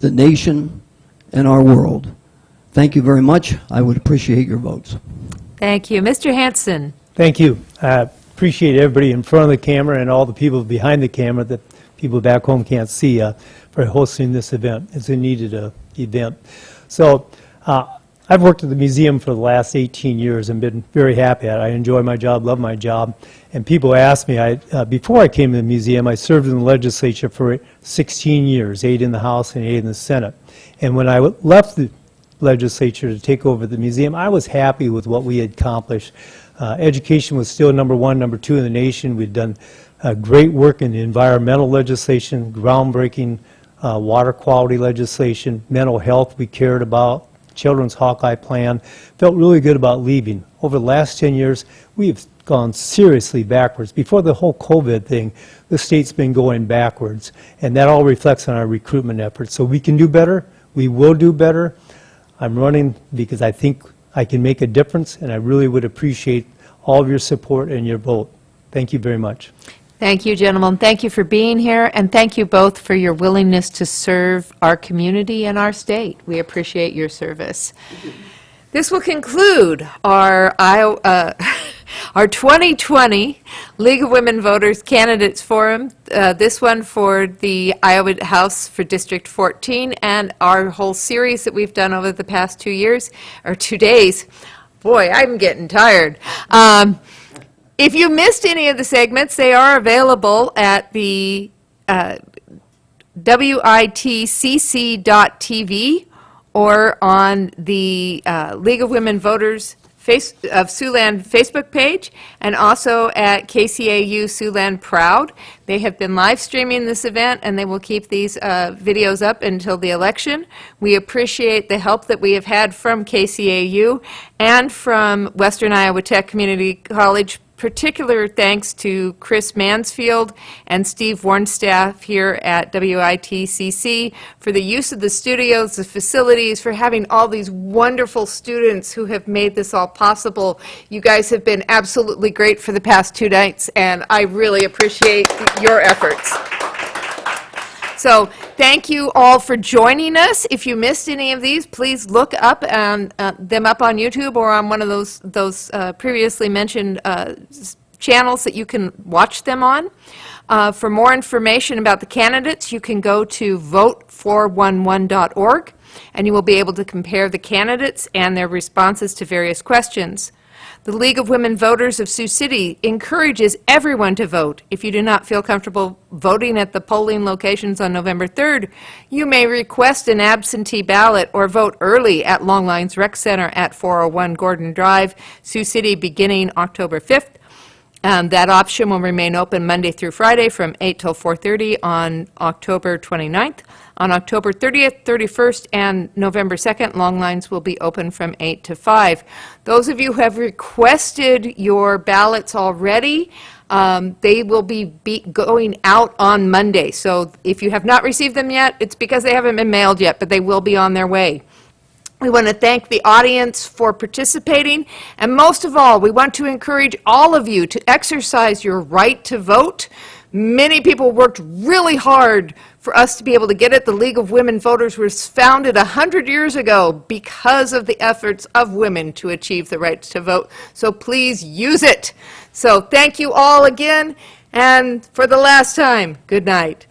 the nation, and our world. Thank you very much. I would appreciate your votes. Thank you. Mr. Hanson. Thank you. I appreciate everybody in front of the camera and all the people behind the camera that people back home can't see for hosting this event. It's a needed event. So I've worked at the museum for the last 18 years and been very happy at it. I enjoy my job, love my job. And people ask me, before I came to the museum, I served in the legislature for 16 years, 8 in the House and 8 in the Senate. And when I left the legislature to take over the museum, I was happy with what we had accomplished. Education was still number 1, number 2 in the nation. We'd done great work in environmental legislation, groundbreaking water quality legislation, mental health we cared about, Children's Hawkeye Plan. Felt really good about leaving. Over the last 10 years, we've gone seriously backwards. Before the whole COVID thing, the state's been going backwards, and that all reflects on our recruitment efforts. So we can do better. We will do better. I'm running because I think I can make a difference, and I really would appreciate all of your support and your vote. Thank you very much. Thank you, gentlemen. Thank you for being here, and thank you both for your willingness to serve our community and our state. We appreciate your service. This will conclude our 2020 League of Women Voters Candidates Forum, this one for the Iowa House for District 14, and our whole series that we've done over the past 2 years, or 2 days. Boy, I'm getting tired. If you missed any of the segments, they are available at the witcc.tv or on the League of Women Voters of Siouxland Facebook page, and also at KCAU Siouxland Proud. They have been live streaming this event, and they will keep these videos up until the election. We appreciate the help that we have had from KCAU and from Western Iowa Tech Community College. Particular thanks to Chris Mansfield and Steve Warnstaff here at WITCC for the use of the studios, the facilities, for having all these wonderful students who have made this all possible. You guys have been absolutely great for the past 2 nights, and I really appreciate your efforts. So thank you all for joining us. If you missed any of these, please look up them up on YouTube or on one of those previously mentioned channels that you can watch them on. For more information about the candidates, you can go to vote411.org, and you will be able to compare the candidates and their responses to various questions. The League of Women Voters of Sioux City encourages everyone to vote. If you do not feel comfortable voting at the polling locations on November 3rd, you may request an absentee ballot or vote early at Longlines Rec Center at 401 Gordon Drive, Sioux City, beginning October 5th. That option will remain open Monday through Friday from 8 till 4:30 on October 29th. On October 30th, 31st, and November 2nd, long lines will be open from 8 to 5. Those of you who have requested your ballots already, they will be going out on Monday. So if you have not received them yet, it's because they haven't been mailed yet, but they will be on their way. We want to thank the audience for participating, and most of all, we want to encourage all of you to exercise your right to vote. Many people worked really hard for us to be able to get it. The League of Women Voters was founded 100 years ago because of the efforts of women to achieve the right to vote. So please use it. So thank you all again, and for the last time, good night.